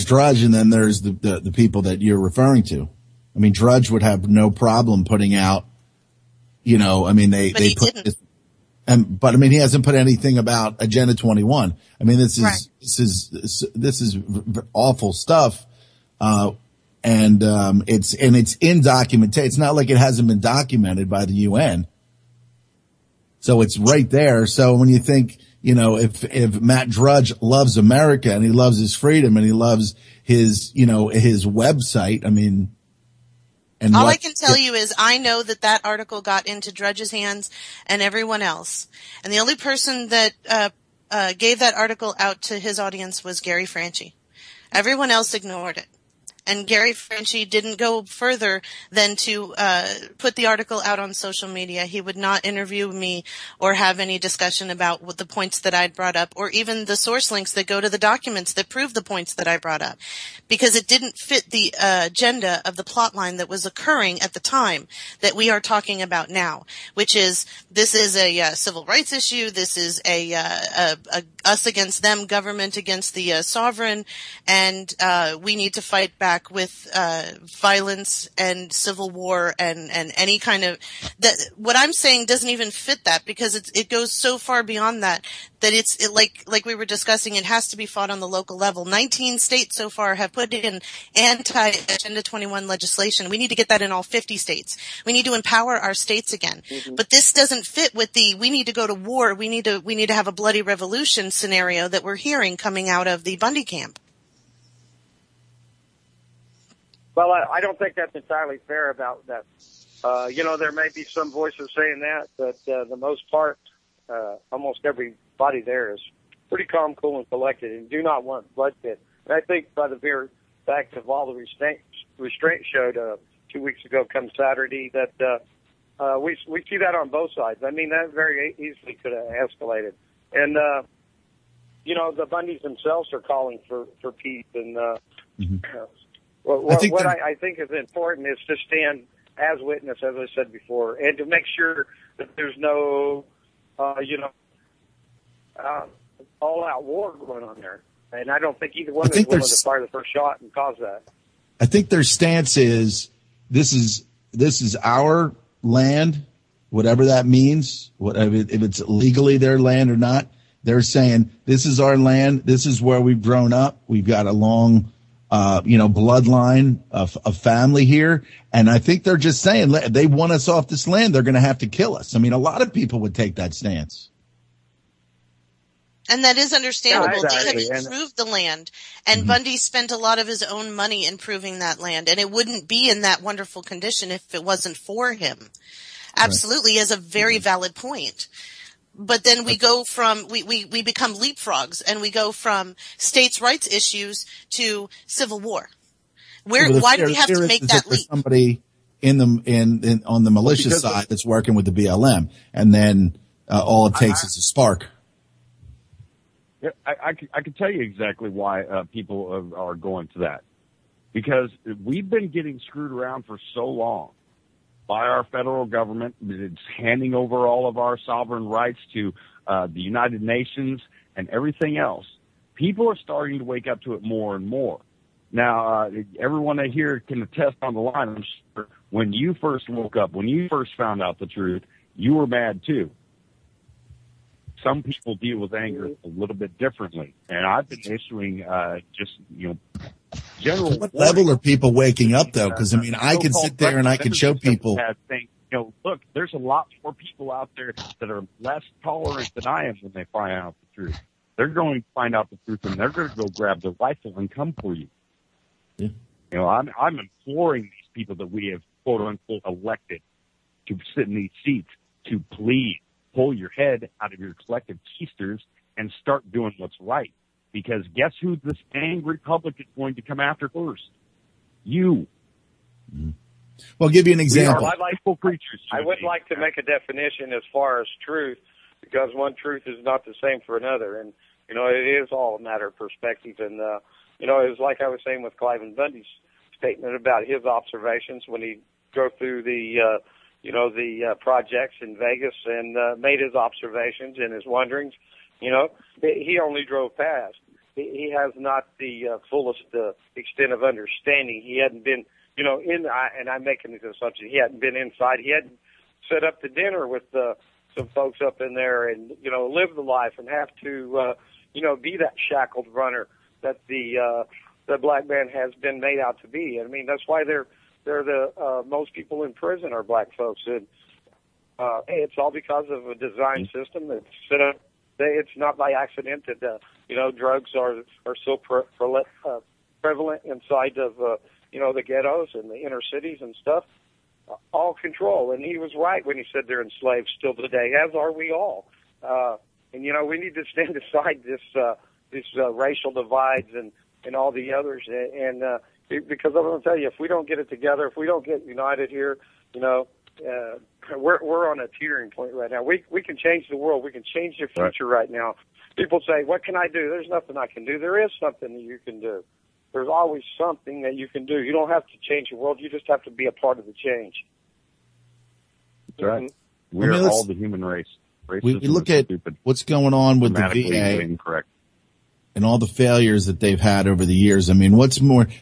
Drudge, and then there's the people that you're referring to. I mean, Drudge would have no problem putting out, they put this, But I mean, he hasn't put anything about Agenda 21. I mean, this is, Right. this is awful stuff. It's in documentation. It's not like it hasn't been documented by the UN. So it's right there. So when you think, you know, if Matt Drudge loves America and he loves his freedom and he loves his, you know, his website, I mean, and all I can tell you is I know that article got into Drudge's hands and everyone else. And the only person that gave that article out to his audience was Gary Franchi. Everyone else ignored it. And Gary Franchi didn't go further than to put the article out on social media. He would not interview me or have any discussion about what the points that I'd brought up, or even the source links that go to the documents that prove the points that I brought up, because it didn't fit the agenda of the plot line that was occurring at the time that we are talking about now, which is this is a civil rights issue. This is a us against them, government against the sovereign, and we need to fight back with violence and civil war and any kind of that. What I'm saying doesn't even fit that, because it goes so far beyond that it's like we were discussing. It has to be fought on the local level. 19 states so far have put in anti-Agenda 21 legislation. We need to get that in all 50 states. We need to empower our states again. Mm-hmm. But this doesn't fit with the we need to go to war. We need to have a bloody revolution scenario that we're hearing coming out of the Bundy camp. Well, I don't think that's entirely fair about that. You know, there may be some voices saying that, but the most part, almost everybody there is pretty calm, cool, and collected, and do not want bloodshed. And I think by the very fact of all the restraint showed 2 weeks ago, come Saturday, that we see that on both sides. I mean, that very easily could have escalated. And you know, the Bundys themselves are calling for peace, and What I think is important is to stand as witness, as I said before, and to make sure that there's no, all-out war going on there. And I don't think either one is willing to fire the first shot and cause that. I think their stance is this is our land, whatever that means, if it's legally their land or not. They're saying this is our land. This is where we've grown up. We've got a long bloodline of family here. And I think they're just saying they want us off this land. They're going to have to kill us. I mean, a lot of people would take that stance. And that is understandable. Yeah, exactly. They have improved the land, and Bundy spent a lot of his own money improving that land, and it wouldn't be in that wonderful condition if it wasn't for him. Absolutely, is a very valid point. But then we go from, we become leapfrogs, and we go from states' rights issues to civil war. Why do we have to make that leap? Somebody on the militia side that's working with the BLM, and then all it takes is a spark. Yeah, I can tell you exactly why people are going to that. Because we've been getting screwed around for so long by our federal government. It's handing over all of our sovereign rights to the United Nations and everything else. People are starting to wake up to it more and more. Now, everyone here can attest on the line, I'm sure, when you first woke up, when you first found out the truth, you were mad too. Some people deal with anger a little bit differently. And I've been issuing general. What level are people waking up, though? Because, I mean, I can sit there and I can show people. Look, there's a lot more people out there that are less tolerant than I am when they find out the truth. They're going to find out the truth, and they're going to go grab their rifle and come for you. Yeah. You know, I'm imploring these people that we have, quote unquote, elected to sit in these seats to please pull your head out of your collective keisters and start doing what's right. Because guess who this angry public is going to come after first? You. Mm-hmm. Well, I'll give you an example. I would like to make a definition as far as truth, because one truth is not the same for another. And, you know, it is all a matter of perspective. And, you know, it was like I was saying with Cliven Bundy's statement about his observations when he drove through the projects in Vegas and made his observations and his wonderings. You know, he only drove past. He has not the fullest extent of understanding. He hadn't been, you know, and I'm making this assumption, he hadn't been inside. He hadn't set up the dinner with some folks up in there and, live the life and have to, be that shackled runner that the black man has been made out to be. I mean, that's why they're the most people in prison are black folks. And it's all because of a design system that's set up. It's not by accident that drugs are so prevalent inside of the ghettos and the inner cities and stuff. All control. And he was right when he said they're enslaved still today, as are we all. And we need to stand aside this racial divides and all the others. And because I'm going to tell you, if we don't get it together, if we don't get united here, we're on a teetering point right now. We can change the world. We can change the future right now. People say, what can I do? There's nothing I can do. There is something that you can do. There's always something that you can do. You don't have to change the world. You just have to be a part of the change. That's right. We're all the human race. We look at what's going on with the VA and all the failures that they've had over the years. I mean,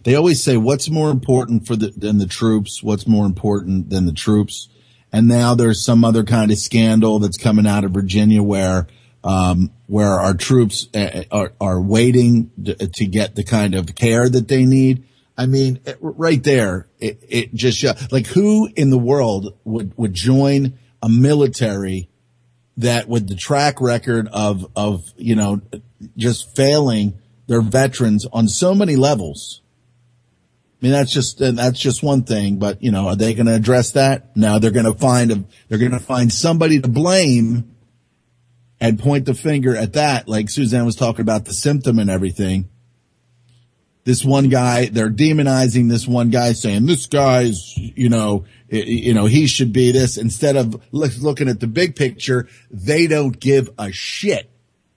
they always say, what's more important than the troops? What's more important than the troops? And now there's some other kind of scandal that's coming out of Virginia where our troops are waiting to get the kind of care that they need. I mean, right there, it just like who in the world would join a military that with the track record of just failing their veterans on so many levels? I mean, that's just one thing, but are they going to address that? No, they're going to find somebody to blame and point the finger at that. Like Suzanne was talking about the symptom and everything. This one guy, they're demonizing this one guy, saying this guy's, he should be this. Instead of looking at the big picture, they don't give a shit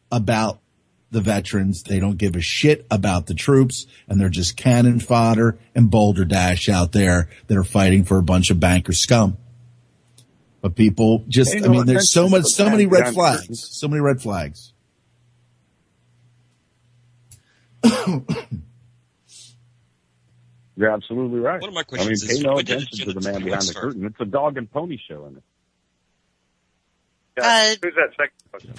about the veterans. They don't give a shit about the troops, and they're just cannon fodder and boulder dash out there that are fighting for a bunch of banker scum. But people just, there's so many red flags, so many red flags. You're absolutely right. One of my questions pay no attention to the man behind the curtain. It's a dog and pony show in it. Who's that second question?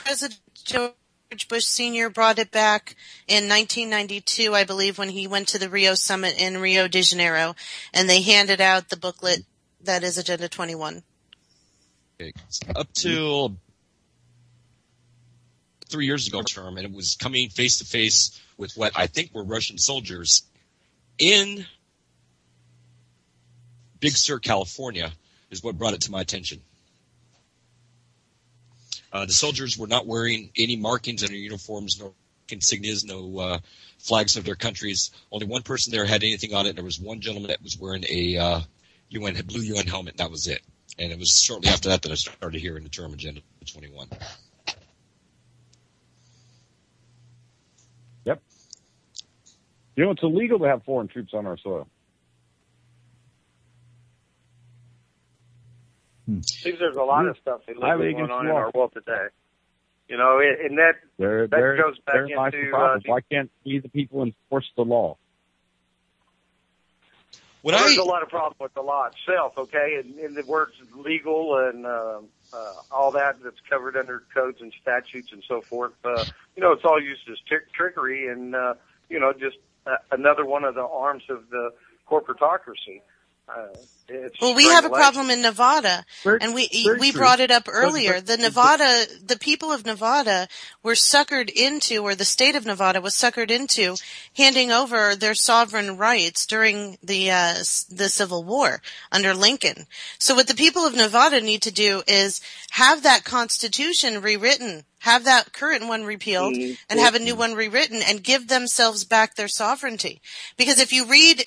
President George Bush Sr. brought it back in 1992, I believe, when he went to the Rio Summit in Rio de Janeiro, and they handed out the booklet that is Agenda 21. Okay. Up till 3 years ago term, and it was coming face to face with what I think were Russian soldiers in Big Sur, California, is what brought it to my attention. The soldiers were not wearing any markings on their uniforms, no insignias, no flags of their countries. Only one person there had anything on it, and there was one gentleman that was wearing a blue UN helmet, and that was it. And it was shortly after that I started hearing the term Agenda 21. Yep. It's illegal to have foreign troops on our soil. Seems there's a lot of stuff illegal going on in our world today. And that goes back into why can't we, the people, enforce the law? There's a lot of problem with the law itself, okay? And the words legal and all that's covered under codes and statutes and so forth. It's all used as trickery and, just another one of the arms of the corporatocracy. We have a problem in Nevada, and we brought it up earlier. The people of Nevada were suckered into, or the state of Nevada was suckered into, handing over their sovereign rights during the Civil War under Lincoln. So what the people of Nevada need to do is have that Constitution rewritten, have that current one repealed, and have a new one rewritten, and give themselves back their sovereignty. Because if you read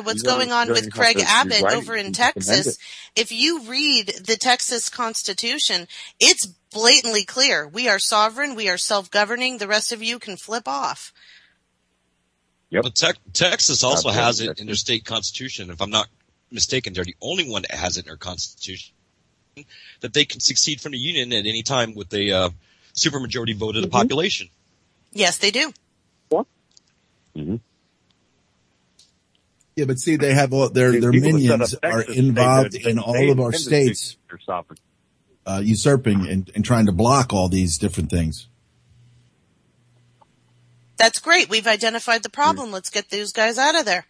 what's going on with Craig Abbott over in Texas, if you read the Texas Constitution, it's blatantly clear. We are sovereign. We are self-governing. The rest of you can flip off. Yep. Well, Texas also has it in their state constitution. If I'm not mistaken, they're the only one that has it in their constitution, that they can succeed from the union at any time with a supermajority vote of the population. Yes, they do. What? Mm-hmm. Yeah, but see, they have their minions are involved in all of our states. usurping and trying to block all these different things. That's great. We've identified the problem. Let's get those guys out of there.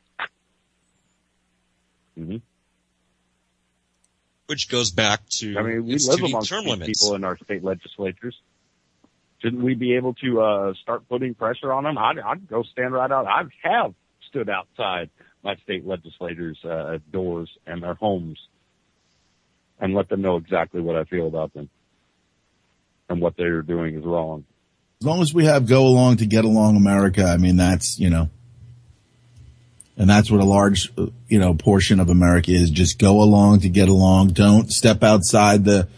Mm-hmm. Which goes back to I mean, we live instituting amongst term these limits. people in our state legislatures. Shouldn't we be able to start putting pressure on them? I'd go stand right out. I have stood outside my state legislators' doors and their homes and let them know exactly what I feel about them and what they're doing is wrong. As long as we have go along to get along America, I mean, that's, you know, and that's what a large, you know, portion of America is. Just go along to get along. Don't step outside the,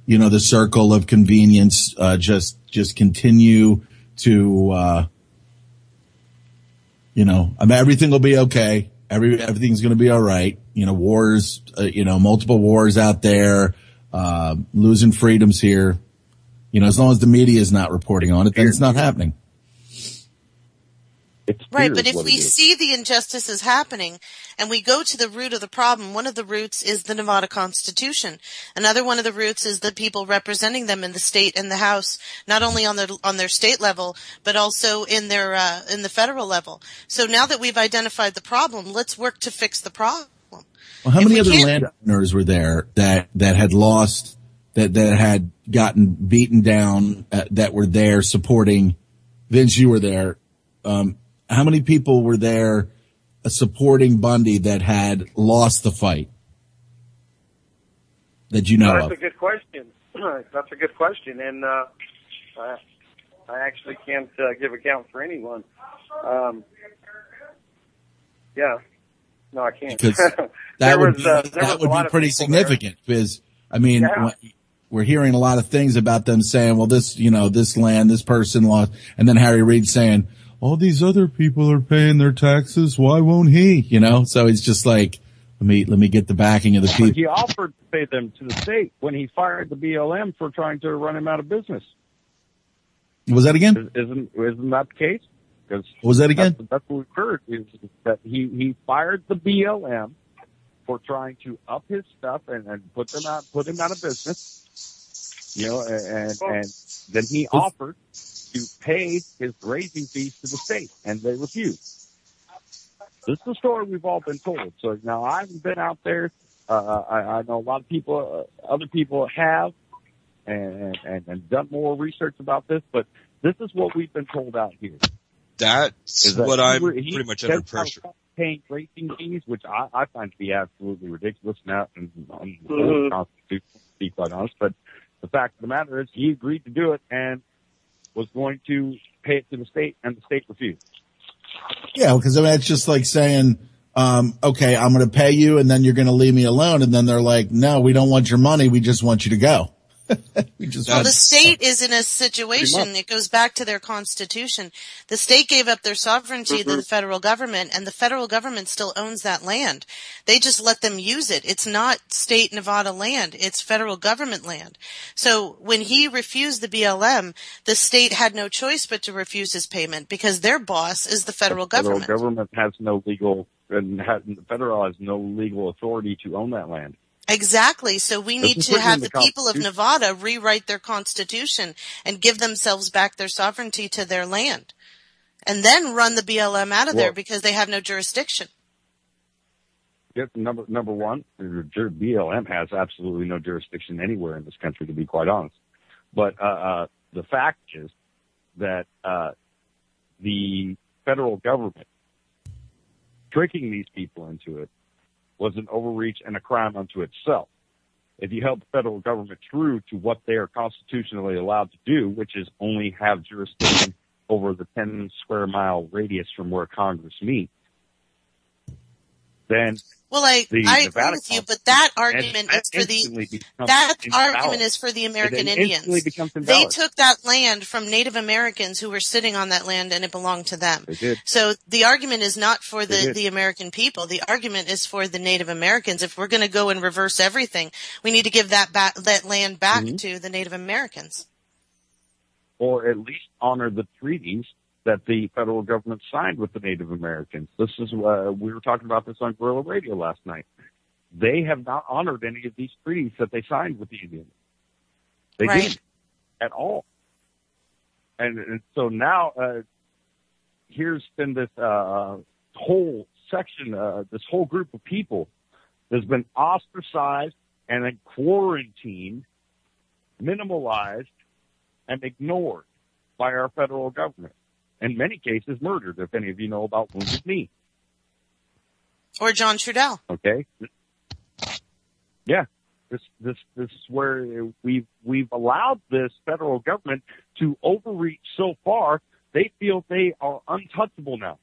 you know, the circle of convenience. Just continue to, you know, I mean, everything will be okay. Everything's going to be all right. You know, wars, you know, multiple wars out there, losing freedoms here. You know, as long as the media is not reporting on it, then it's not happening. Right, but if we see the injustices happening and we go to the root of the problem, one of the roots is the Nevada Constitution. Another one of the roots is the people representing them in the state and the House, not only on their state level, but also in the federal level. So now that we've identified the problem, let's work to fix the problem. Well, how many other landowners were there that had lost, that had gotten beaten down, that were there supporting? Vince, you were there. How many people were there supporting Bundy that had lost the fight that you know of? That's a good question. That's a good question, and I actually can't give account for anyone. Yeah, no, I can't. Because that would be pretty significant. Because I mean, we're hearing a lot of things about them saying, "Well, this, you know, this land, this person lost," and then Harry Reid saying, all these other people are paying their taxes. Why won't he? You know, so it's just like, let me get the backing of the people. He offered to pay them to the state when he fired the BLM for trying to run him out of business. Was that again? Isn't that the case? Because was that again? That's what we've heard, is that he fired the BLM for trying to up his stuff and put him out of business. You know, and then he offered to pay his grazing fees to the state, and they refused. This is the story we've all been told. So now I haven't been out there. I know a lot of people, other people have, and done more research about this, but this is what we've been told out here. That's what I'm pretty much under pressure. Paying grazing fees, which I find to be absolutely ridiculous now, and the Constitution, to be quite honest. But the fact of the matter is, he agreed to do it and was going to pay it to the state, and the state refused. Yeah, because I mean, it's just like saying, okay, I'm going to pay you, and then you're going to leave me alone. And then they're like, no, we don't want your money. We just want you to go. Well, the state is in a situation, it goes back to their constitution. The state gave up their sovereignty to the federal government, and the federal government still owns that land. They just let them use it. It's not state Nevada land. It's federal government land. So when he refused the BLM, the state had no choice but to refuse his payment because their boss is the federal government. The federal government has no legal, the federal has no legal authority to own that land. Exactly. So we need to have the people of Nevada rewrite their constitution and give themselves back their sovereignty to their land. And then run the BLM out of there because they have no jurisdiction. Yes, number one, BLM has absolutely no jurisdiction anywhere in this country, to be quite honest. But the fact is that the federal government tricking these people into it was an overreach and a crime unto itself. If you held the federal government true to what they are constitutionally allowed to do, which is only have jurisdiction over the 10 square mile radius from where Congress meets, then well, I agree with you, but that argument is for the American Indians. They took that land from Native Americans who were sitting on that land, and it belonged to them. So the argument is not for the American people. The argument is for the Native Americans. If we're going to go and reverse everything, we need to give that land back to the Native Americans, or at least honor the treaties that the federal government signed with the Native Americans. This is, we were talking about this on Guerrilla Radio last night. They have not honored any of these treaties that they signed with the Indians. They Right. didn't at all. And so now, here's been this, whole section, this whole group of people that's been ostracized and then quarantined, minimalized, and ignored by our federal government. In many cases, murdered, if any of you know about Wounded Knee. Or John Trudell. Okay? Yeah. This is where we've allowed this federal government to overreach so far, they feel they are untouchable now.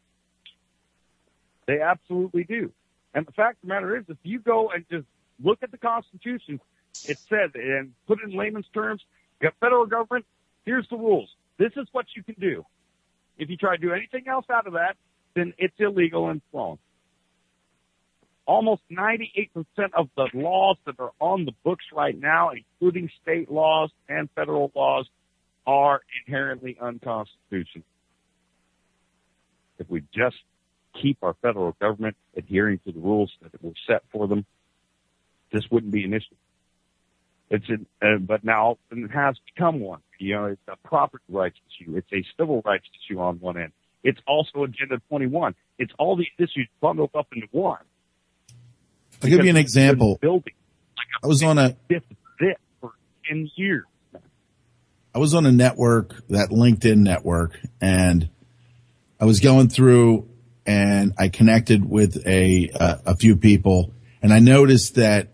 They absolutely do. And the fact of the matter is, if you go and just look at the Constitution, it says, and put it in layman's terms, you got federal government, here's the rules. This is what you can do. If you try to do anything else out of that, then it's illegal and wrong. Almost 98% of the laws that are on the books right now, including state laws and federal laws, are inherently unconstitutional. If we just keep our federal government adhering to the rules that were set for them, this wouldn't be an issue. But now it has become one. It's a property rights issue. It's a civil rights issue on one end. It's also Agenda 21. It's all these issues bundled up into one. I'll give you an example. I was on a for 10 years. I was on a network, that LinkedIn network, and I was going through and I connected with a few people, and I noticed that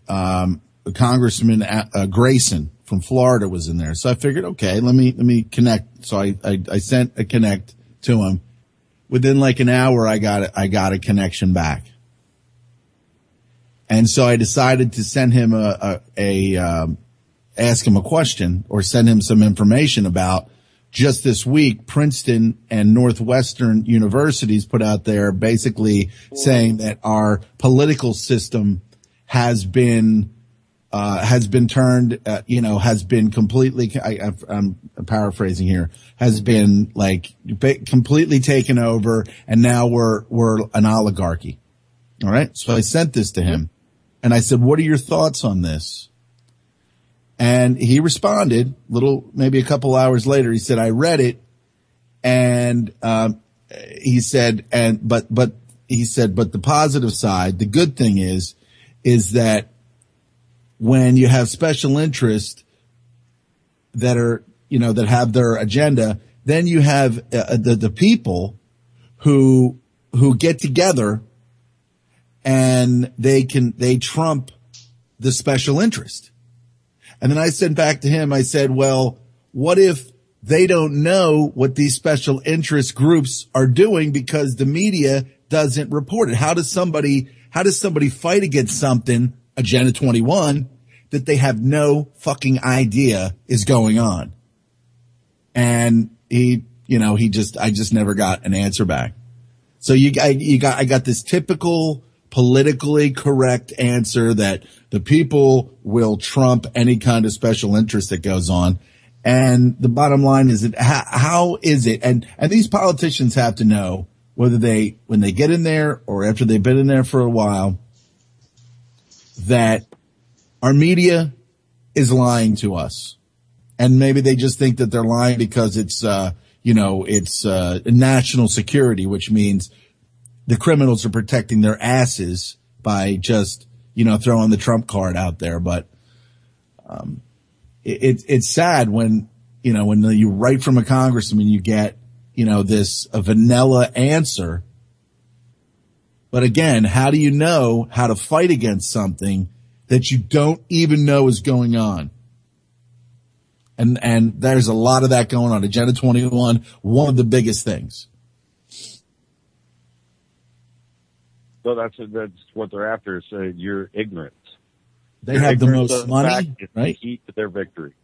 Congressman Grayson from Florida was in there. So I figured, okay, let me connect. So I sent a connect to him. Within like an hour, I got a connection back. And so I decided to send him ask him a question or send him some information about just this week, Princeton and Northwestern universities put out there basically saying that our political system has been turned, has been completely, I'm paraphrasing here, has been like completely taken over, and now we're an oligarchy. All right. So I sent this to him and I said, what are your thoughts on this? And he responded maybe a couple hours later. He said, I read it. And, he said, but the positive side, the good thing is that when you have special interests that are, that have their agenda, then you have the people who get together and they trump the special interest. And then I said back to him, I said, well, what if they don't know what these special interest groups are doing because the media doesn't report it? How does somebody fight against something, Agenda 21, that they have no fucking idea is going on? And I just never got an answer back. So I got this typical politically correct answer that the people will trump any kind of special interest that goes on. And the bottom line is that how is it? And these politicians have to know whether when they get in there or after they've been in there for a while, that our media is lying to us. And maybe they just think that they're lying because it's national security, which means the criminals are protecting their asses by just, throwing the Trump card out there. But, it's sad when you write from a congressman, you get, a vanilla answer. But again, how do you know how to fight against something that you don't even know is going on? And there's a lot of that going on. Agenda 21, one of the biggest things. So that's what they're after, is your ignorance. They have the most money, right? Key to their victory.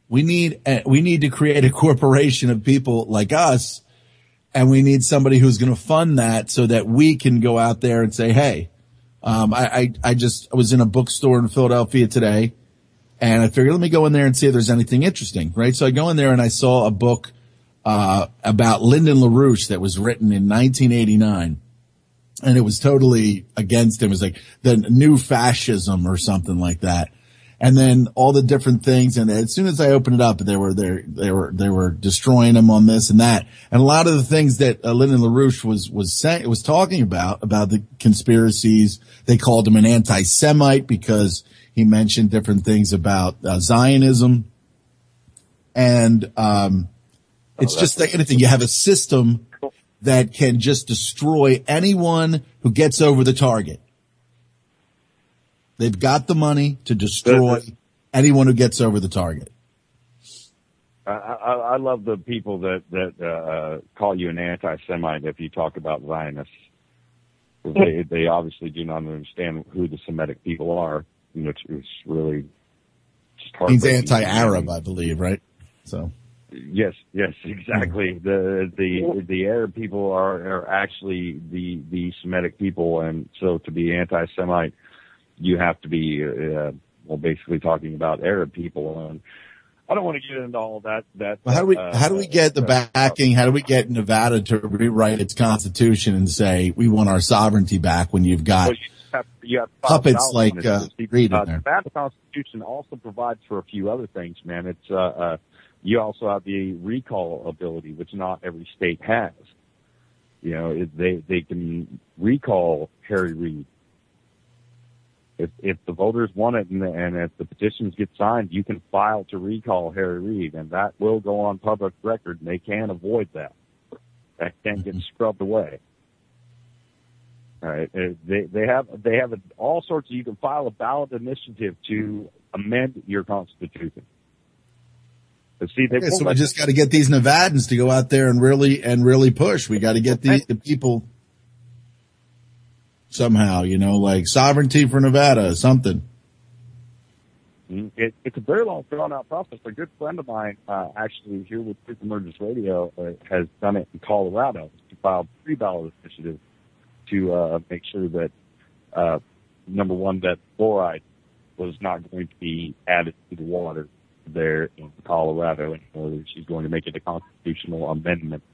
We need to create a corporation of people like us, and we need somebody who's going to fund that so that we can go out there and say, hey, I was in a bookstore in Philadelphia today, and I figured, let me go in there and see if there's anything interesting, right? So I go in there and I saw a book about Lyndon LaRouche that was written in 1989. And it was totally against him. It was like the new fascism or something like that. and then all the different things. And as soon as I opened it up, they were destroying him on this and that. And a lot of the things that Lyndon LaRouche was talking about the conspiracies, they called him an anti-Semite because he mentioned different things about Zionism. And, it's just like anything. You have a system that can just destroy anyone who gets over the target. They've got the money to destroy anyone who gets over the target. I love the people that call you an anti-Semite if you talk about Zionists. They obviously do not understand who the Semitic people are, which is really just hard. Means anti-Arab, I believe, right? So. Yes, exactly. The Arab people are actually the Semitic people, and so to be anti-Semite, you have to be basically talking about Arab people. And I don't want to get into all that. Well, how do we get the backing? How do we get Nevada to rewrite its constitution and say we want our sovereignty back when you've got you have puppets like Reed in there? The Nevada Constitution also provides for a few other things, man. It's you also have the recall ability, which not every state has. They can recall Harry Reid. If the voters want it and if the petitions get signed, you can file to recall Harry Reid, and that will go on public record, and they can't avoid that. That can't get scrubbed away. All right. They have all sorts of, you can file a ballot initiative to amend your constitution. But see, so we just got to get these Nevadans to go out there and really push. We got to get the people somehow, like sovereignty for Nevada, something. It's a very long, drawn-out process. A good friend of mine, actually here with Truth Emerges Radio, has done it in Colorado. He filed 3 ballot initiatives to make sure that, number one, that fluoride was not going to be added to the water there in Colorado anymore. She's going to make it a constitutional amendment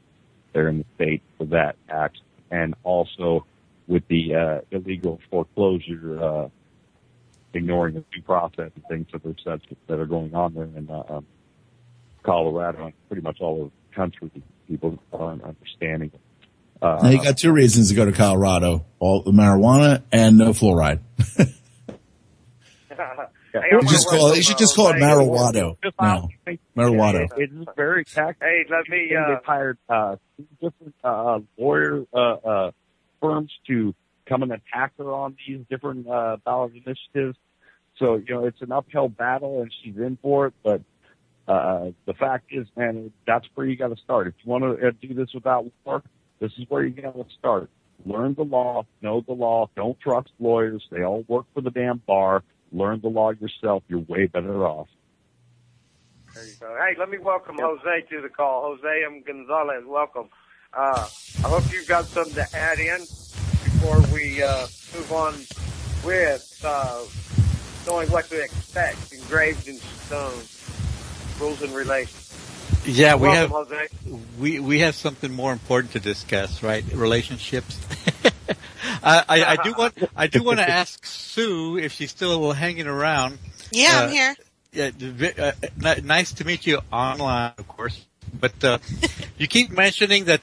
there in the state for that act, and also with the illegal foreclosure, ignoring the due process and things that are going on there in Colorado and pretty much all over the country. People aren't understanding it. Now you got 2 reasons to go to Colorado: all the marijuana and no fluoride. You should just call it marijuana now. Marijuana. It's very tactical. Hey, let me. They've hired different lawyer firms to come and attack her on these different ballot initiatives. So it's an uphill battle, and she's in for it. But the fact is, man, that's where you got to start. If you want to do this without war, this is where you got to start. Learn the law, know the law. Don't trust lawyers; they all work for the damn bar. Learn the law yourself. You're way better off. There you go. Hey, let me welcome Jose to the call. Jose M. Gonzalez, welcome. I hope you've got something to add in before we move on with knowing what to expect, engraved in stone, rules and relations. Yeah, welcome, we have something more important to discuss, right? Relationships. I do want to ask Sue if she's still hanging around. Yeah, I'm here. Yeah, nice to meet you online, of course. But you keep mentioning that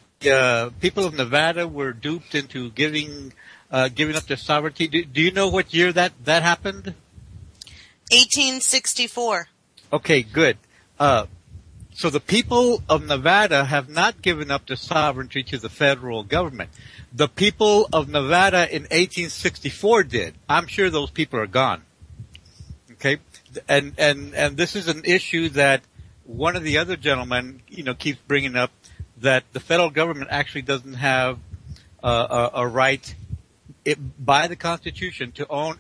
people of Nevada were duped into giving up their sovereignty. Do you know what year that happened? 1864. Okay, good. So the people of Nevada have not given up their sovereignty to the federal government. The people of Nevada in 1864 did. I'm sure those people are gone. Okay? And this is an issue that one of the other gentlemen, keeps bringing up, that the federal government actually doesn't have a right by the Constitution to own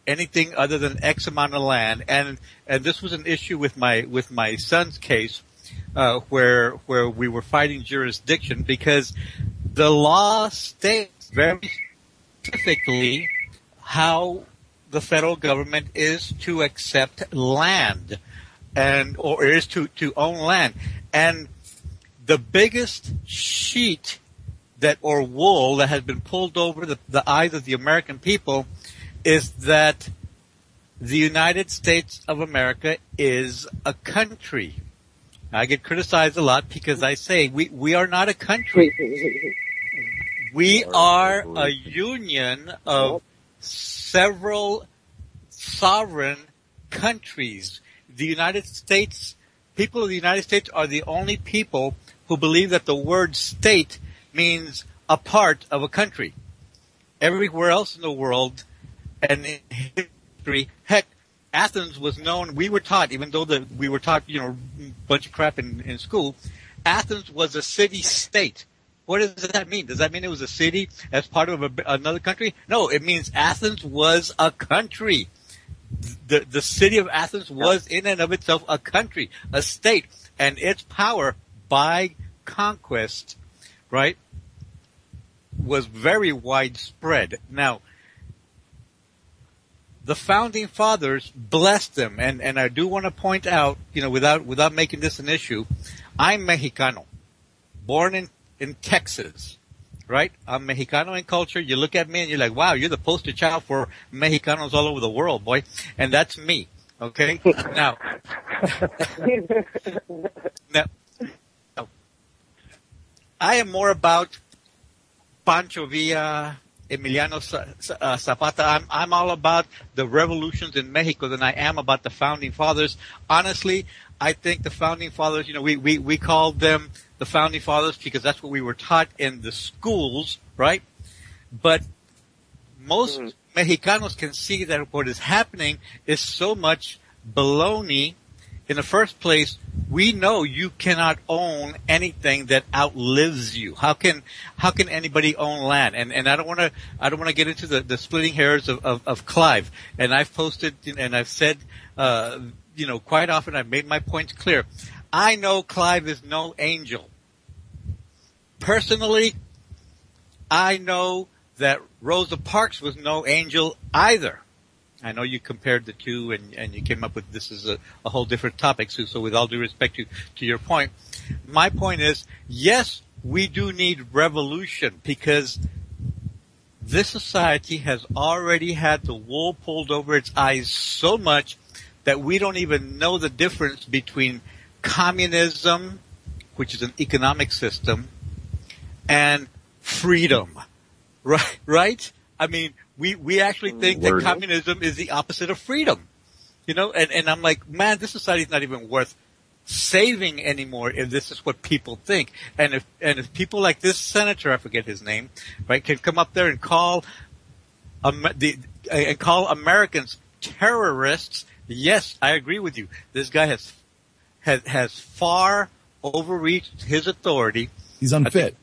anything other than X amount of land. And this was an issue with my son's case, where we were fighting jurisdiction because the law states very specifically how the federal government is to accept land or is to own land. And the biggest sheet or wool that has been pulled over the eyes of the American people is that the United States of America is a country. I get criticized a lot because I say we are not a country. We are a union of several sovereign countries. The United States, people of the United States are the only people who believe that the word state means a part of a country. Everywhere else in the world and in history, heck, Athens was known, we were taught, even though we were taught, a bunch of crap in school, Athens was a city-state. What does that mean? Does that mean it was a city as part of another country? No, it means Athens was a country. The city of Athens was in and of itself a country, a state, and its power by conquest, right, was very widespread. Now, the founding fathers blessed them, and I do want to point out, without making this an issue, I'm Mexicano, born in Texas, right? I'm Mexicano in culture. You look at me and you're like, wow, you're the poster child for Mexicanos all over the world, boy. And that's me, okay? Now, I am more about Pancho Villa, Emiliano Zapata. I'm all about the revolutions in Mexico than I am about the founding fathers. Honestly, I think the founding fathers, we called them the founding fathers because that's what we were taught in the schools, right? But most Mexicanos can see that what is happening is so much baloney. In the first place, we know you cannot own anything that outlives you. How can anybody own land? And I don't want to get into the splitting hairs of Clive. And I've posted and I've said, quite often I've made my points clear. I know Clive is no angel. Personally, I know that Rosa Parks was no angel either. I know you compared the two and you came up with this is a whole different topic, Sue, so with all due respect to your point, my point is, yes, we do need revolution because this society has already had the wool pulled over its eyes so much that we don't even know the difference between communism, which is an economic system, and freedom. Right? I mean, we actually think that communism is the opposite of freedom. And I'm like, man, this society is not even worth saving anymore if this is what people think. And if people like this senator, I forget his name, right, can come up there and call Americans terrorists, yes, I agree with you. This guy has far overreached his authority. He's unfit.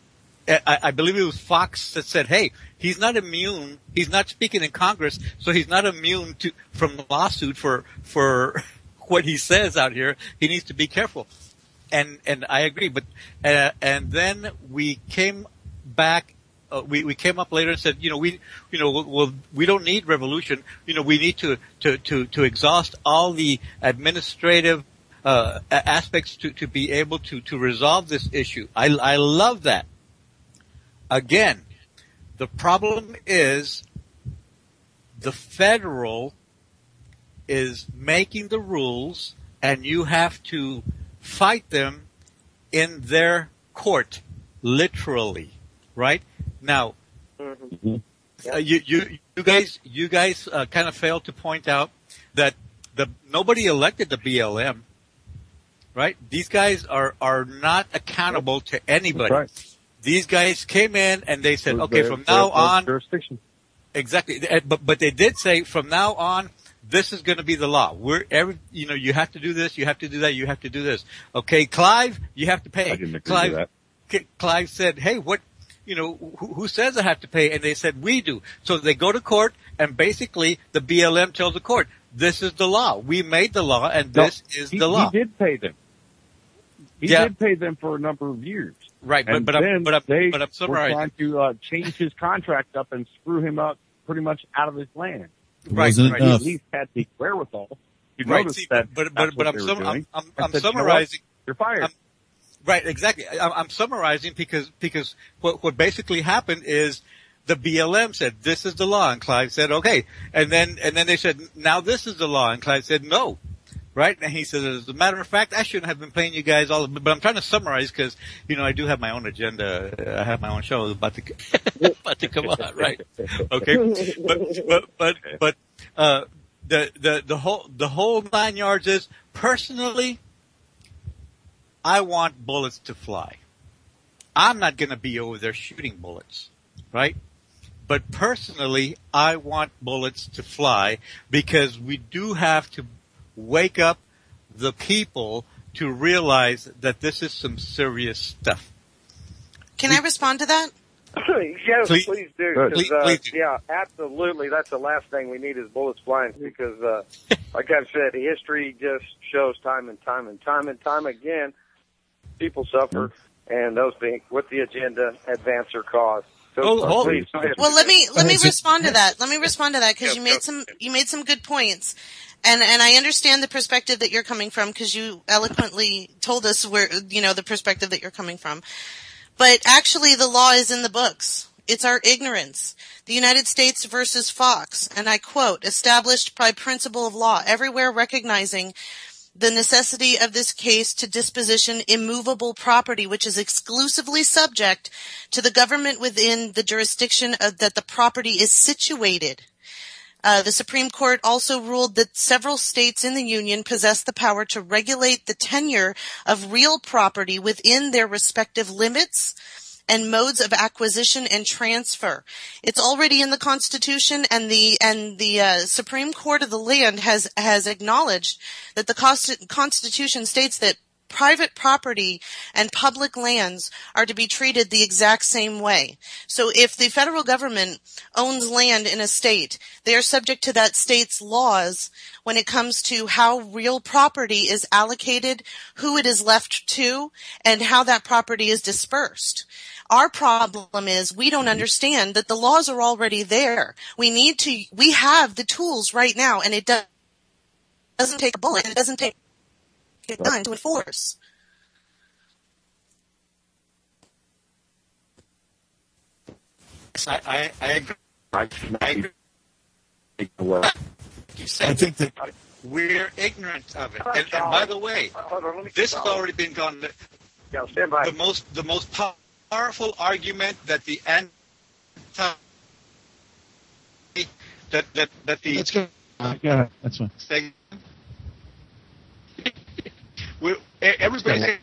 I believe it was Fox that said, hey, he's not immune. He's not speaking in Congress, so he's not immune from lawsuit for what he says out here. He needs to be careful. And I agree. But, and then we came back, we came up later and said, we don't need revolution. We need to exhaust all the administrative, aspects to be able to resolve this issue. I love that. Again, the problem is the federal is making the rules and you have to fight them in their court, literally, right? Now, you guys kind of failed to point out that nobody elected the BLM, right? These guys are not accountable to anybody. Right. These guys came in and they said, okay, from now on, jurisdiction. Exactly. But they did say from now on, this is going to be the law. You have to do this, you have to do that, you have to do this. Okay, Clive, you have to pay. I didn't agree with that. Clive said, hey, what, who says I have to pay? And they said, we do. So they go to court and basically the BLM tells the court, this is the law. We made the law and this is the law. He did pay them. He did pay them for a number of years. Right, but I'm summarizing. We're trying to change his contract up and screw him up pretty much out of his land. Right. He at least had the wherewithal to notice that. But I'm summarizing. You're fired. Right, exactly. I'm summarizing because what basically happened is the BLM said, this is the law. And Clive said, okay. And then they said, now this is the law. And Clive said, no. Right? And he said, as a matter of fact, I shouldn't have been playing you guys all, but I'm trying to summarize because, I do have my own agenda. I have my own show about to come on, right? Okay. But the whole 9 yards is, personally, I want bullets to fly. I'm not going to be over there shooting bullets, right? But personally, I want bullets to fly because we do have to wake up the people to realize that this is some serious stuff. Can I respond to that? Yes, please do. Please do. Yeah, absolutely. That's the last thing we need is bullets flying because, like I've said, history just shows time and time again, people suffer, and those being with the agenda advance their cause. So, please. Well, let me respond to that. Let me respond to that because you made some good points. And I understand the perspective that you're coming from because you eloquently told us where, the perspective that you're coming from. But actually the law is in the books. It's our ignorance. The United States versus Fox, and I quote, established by principle of law, everywhere recognizing the necessity of this case to disposition immovable property, which is exclusively subject to the government within the jurisdiction that the property is situated. The Supreme Court also ruled that several states in the Union possess the power to regulate the tenure of real property within their respective limits and modes of acquisition and transfer. It's already in the Constitution, and the Supreme Court of the land has acknowledged that the Constitution states that private property and public lands are to be treated the exact same way. So if the federal government owns land in a state, they are subject to that state's laws when it comes to how real property is allocated, who it is left to, and how that property is dispersed. Our problem is we don't understand that the laws are already there. We have the tools right now, and it doesn't take a bullet, and it doesn't take time to enforce. I agree. I agree. I think that we're ignorant of it. And by the way, this has already been gone. The most powerful argument that the Let's go. Yeah, that's fine. Everybody.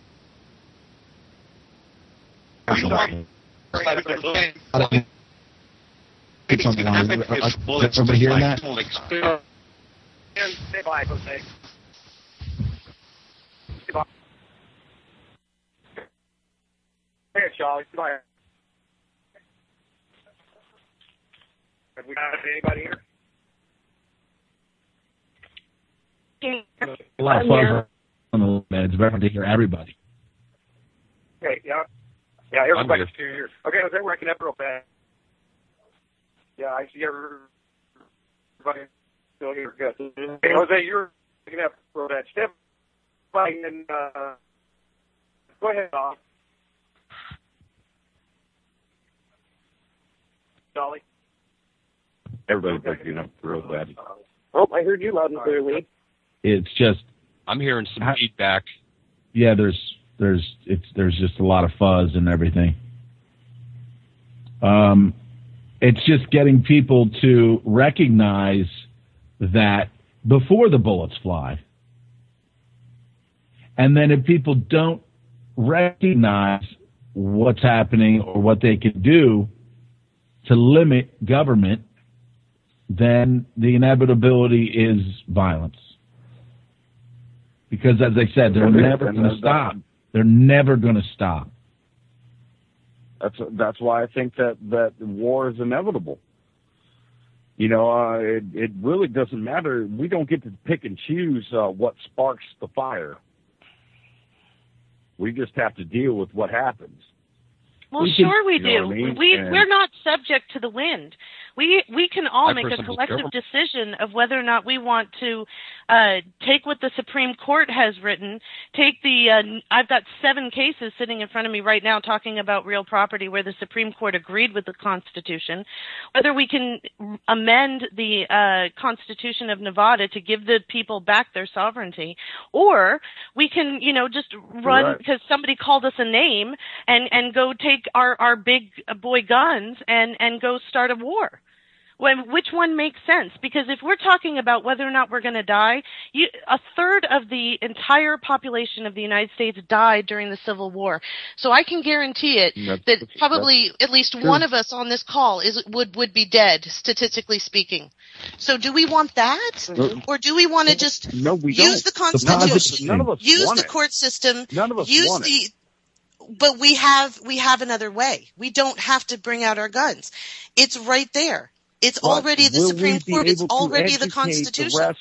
Everybody hearing that? Stay by, Jose. Stay by. Hey, Charlie. Stay by. Have we got anybody here? A lot of fun on the bed. It's better to hear everybody. Okay, yeah, everybody's here. Okay, Jose, we're waking up real fast. Yeah, I see everybody still here. Good. Hey, Jose, you're waking up real fast. Step by and go ahead, Bob. Dolly. Everybody's waking up real bad. Oh, I heard you loud and clearly. It's just I'm hearing some feedback. Yeah, there's just a lot of fuzz and everything. It's just getting people to recognize that before the bullets fly. And then if people don't recognize what's happening or what they can do to limit government, then the inevitability is violence. Because, as I said, they're never going to stop. They're never going to stop. That's why I think that war is inevitable. It really doesn't matter. We don't get to pick and choose what sparks the fire. We just have to deal with what happens. Well, sure we do. We're not subject to the wind. We can all make a personally collective don't. decision of whether or not we want to take what the Supreme Court has written, take the I've got 7 cases sitting in front of me right now talking about real property where the Supreme Court agreed with the Constitution, whether we can amend the Constitution of Nevada to give the people back their sovereignty, or we can, just run because somebody called us a name and go take our big boy guns and go start a war. Which one makes sense? Because if we're talking about whether or not we're going to die, a third of the entire population of the United States died during the Civil War. So I can guarantee it that probably at least one of us on this call would be dead, statistically speaking. So do we want that? Or do we want to just use the Constitution, use the court system, None of us use want it. but we have another way. We don't have to bring out our guns. It's right there. It's already the Supreme Court. It's already the Constitution.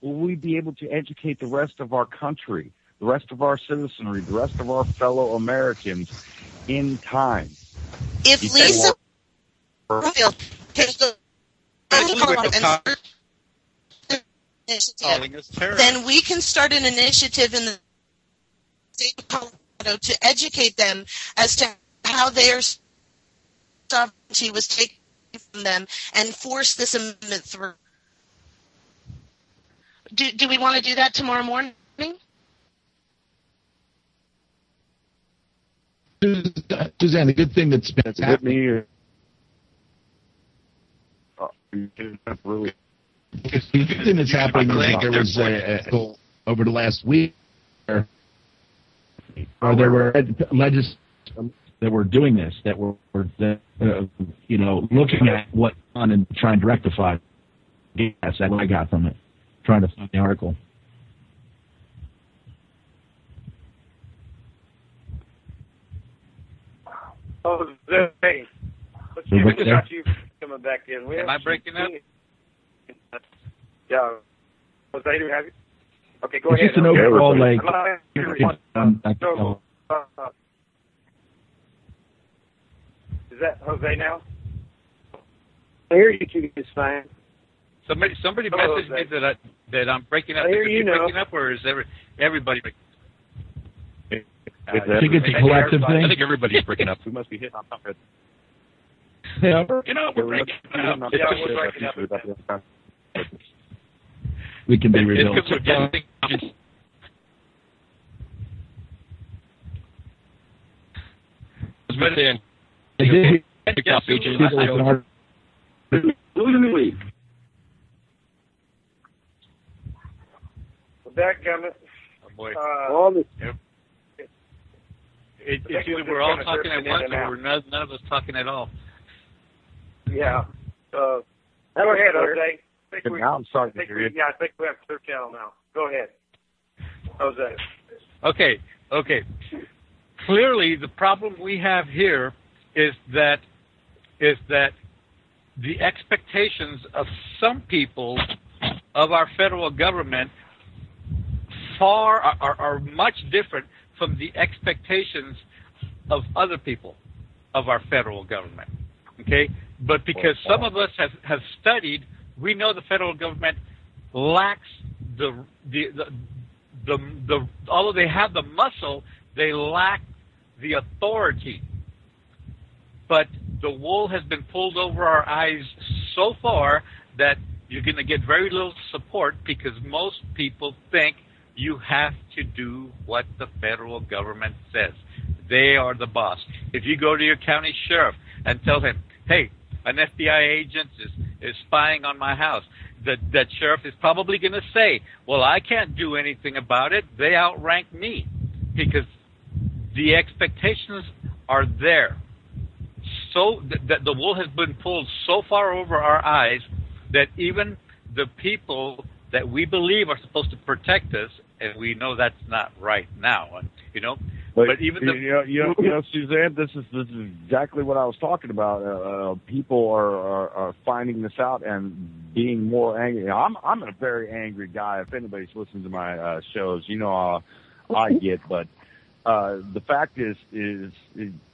Will we be able to educate the rest of our country, the rest of our citizenry, the rest of our fellow Americans in time? If Lisa Royal takes the then we can start an initiative in the state of Colorado to educate them as to how their sovereignty was taken from them and force this amendment through. Do we want to do that tomorrow morning? Suzanne, the good thing that's been happening. Really. The good thing that's happening is there was over the last week where there were legislators that were doing this, that were looking at what on and trying to rectify. Yes, that's what I got from it. Trying to find the article. Oh, hey. Let's see about you coming back in. Am I breaking up? Yeah. Was I to have you? Okay, go It's ahead. just an overall, is that Jose now? I hear you two just fine. Somebody messaged me that I'm breaking up. I hear you now. Breaking up, or is everybody breaking up? I think it's a collective thing. I think everybody's breaking up. We must be hitting on something. Yeah, we're breaking up. Yeah, we're breaking up. We can be rebuilt. Backgammon. Oh boy. It's either we're all talking at once or none of us talking at all. Yeah. Go ahead, Jose. Now I'm starting to hear you. Yeah, I think we have a clear channel now. Go ahead, Jose. Okay. Clearly, the problem we have here is that the expectations of some people of our federal government are much different from the expectations of other people of our federal government. Okay, but because some of us have studied, we know the federal government lacks although they have the muscle, they lack the authority. But the wool has been pulled over our eyes so far that you're going to get very little support because most people think you have to do what the federal government says. They are the boss. If you go to your county sheriff and tell him, hey, an FBI agent is spying on my house, that sheriff is probably going to say, well, I can't do anything about it. They outrank me, because the expectations are there. So that the wool has been pulled so far over our eyes that even the people that we believe are supposed to protect us, and we know that's not right now, But even Suzanne, this is exactly what I was talking about. People are finding this out and being more angry. I'm a very angry guy. If anybody's listened to my shows, how I get. But the fact is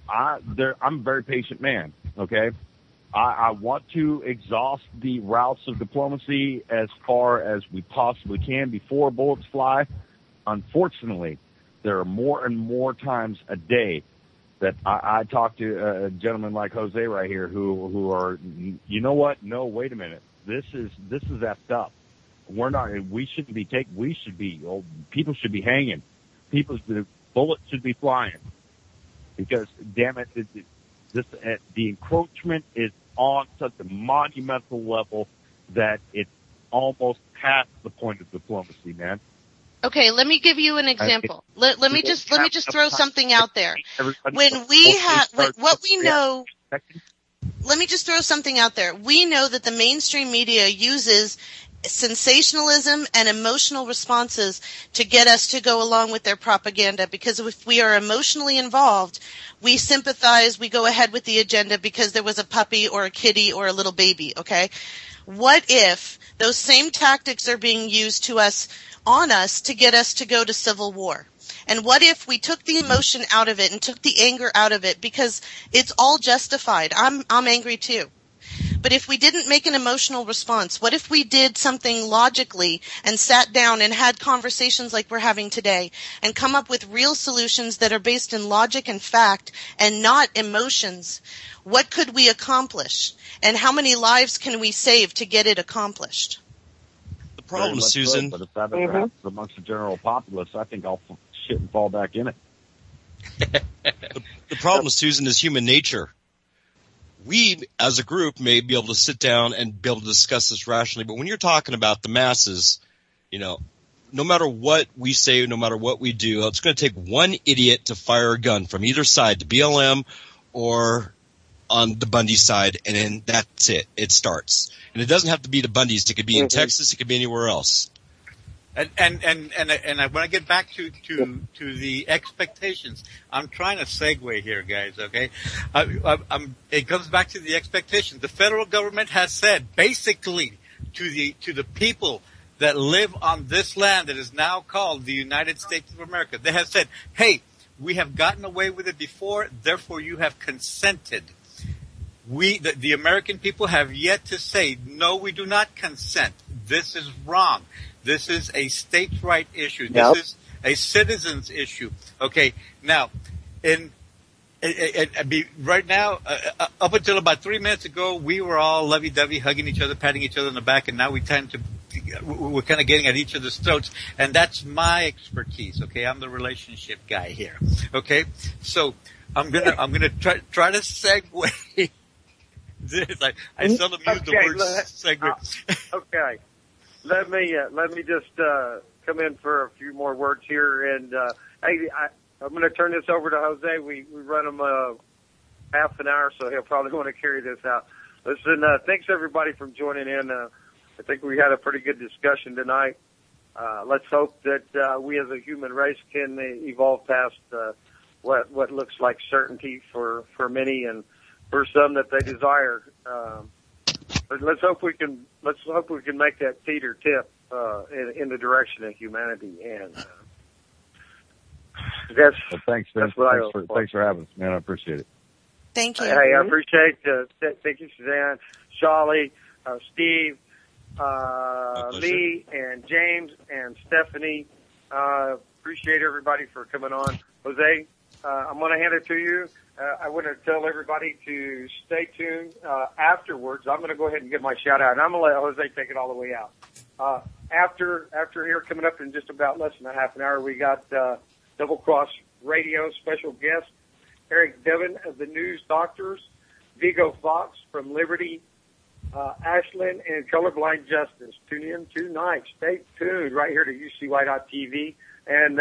I'm a very patient man. Okay, I want to exhaust the routes of diplomacy as far as we possibly can before bullets fly. Unfortunately, there are more and more times a day that I talk to a gentleman like Jose right here who are, you know what? No, wait a minute. This is effed up. We shouldn't be people should be hanging. Bullets should be flying. Because, damn it, the encroachment is on such a monumental level that it's almost past the point of diplomacy, man. Okay, let me give you an example. Let me just throw something out there. When we have what we know, let me just throw something out there. We know that the mainstream media uses sensationalism and emotional responses to get us to go along with their propaganda, because if we are emotionally involved, we sympathize, we go ahead with the agenda because there was a puppy or a kitty or a little baby, okay? What if those same tactics are being used on us to get us to go to civil war? And what if we took the emotion out of it and took the anger out of it, because it's all justified. I'm angry too. But if we didn't make an emotional response, what if we did something logically and sat down and had conversations like we're having today and come up with real solutions that are based in logic and fact and not emotions? What could we accomplish? And how many lives can we save to get it accomplished? The problem, Susan. But if that ever happens amongst the general populace, I think I'll shit and fall back in it. The problem, Susan, is human nature. We, as a group, may be able to sit down and be able to discuss this rationally, but when you're talking about the masses, no matter what we say, no matter what we do, it's going to take one idiot to fire a gun from either side, the BLM or on the Bundy side, and then that's it. It starts. And it doesn't have to be the Bundys. It could be in Texas. It could be anywhere else. And when I get back to the expectations, I'm trying to segue here, guys. Okay, it comes back to the expectations. The federal government has said basically to the people that live on this land that is now called the United States of America. They have said, "Hey, we have gotten away with it before, therefore you have consented." The American people have yet to say, "No, we do not consent. This is wrong. This is a states' right issue. This is a citizens' issue." Okay, now, right now, up until about 3 minutes ago, we were all lovey-dovey, hugging each other, patting each other on the back, and now we're kind of getting at each other's throats, and that's my expertise. Okay, I'm the relationship guy here. Okay, so I'm gonna try to segue. I seldom use the word segue. Okay. Let me just come in for a few more words here, and hey, I'm going to turn this over to Jose. We run him half an hour, so he'll probably want to carry this out. Listen, thanks everybody for joining in. I think we had a pretty good discussion tonight. Let's hope that we as a human race can evolve past what looks like certainty for many, and for some that they desire. But let's hope we can make that teeter tip in the direction of humanity, and that's thanks, Vince. Thanks for having us, man. I appreciate it. Thank you. Hey, I appreciate thank you, Suzanne, Shali, Steve, Lee, and James, and Stephanie. Appreciate everybody for coming on. Jose, I'm going to hand it to you. I want to tell everybody to stay tuned. Afterwards, I'm going to go ahead and give my shout out, and I'm going to let Jose take it all the way out. After here, coming up in just about less than a half an hour, we got Double Cross Radio special guest Eric Devon of the News Doctors, Vigo Fox from Liberty, Ashland, and Colorblind Justice. Tune in tonight. Stay tuned right here to UCY.TV, and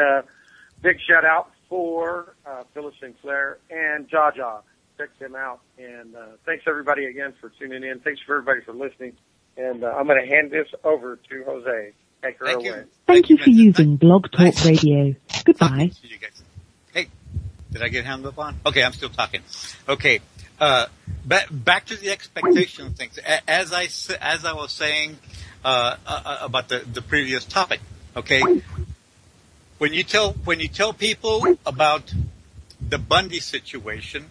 big shout out for Phyllis Sinclair and Jaja. Check them out. And thanks everybody again for tuning in. Thanks for everybody for listening. And I'm going to hand this over to Jose. Take her away. Thank you for using Blog Talk Radio. Goodbye. See you guys. Hey, did I get hung up on? Okay, I'm still talking. Okay, back to the expectation things. As I was saying about the previous topic. Okay. When you tell people about the Bundy situation,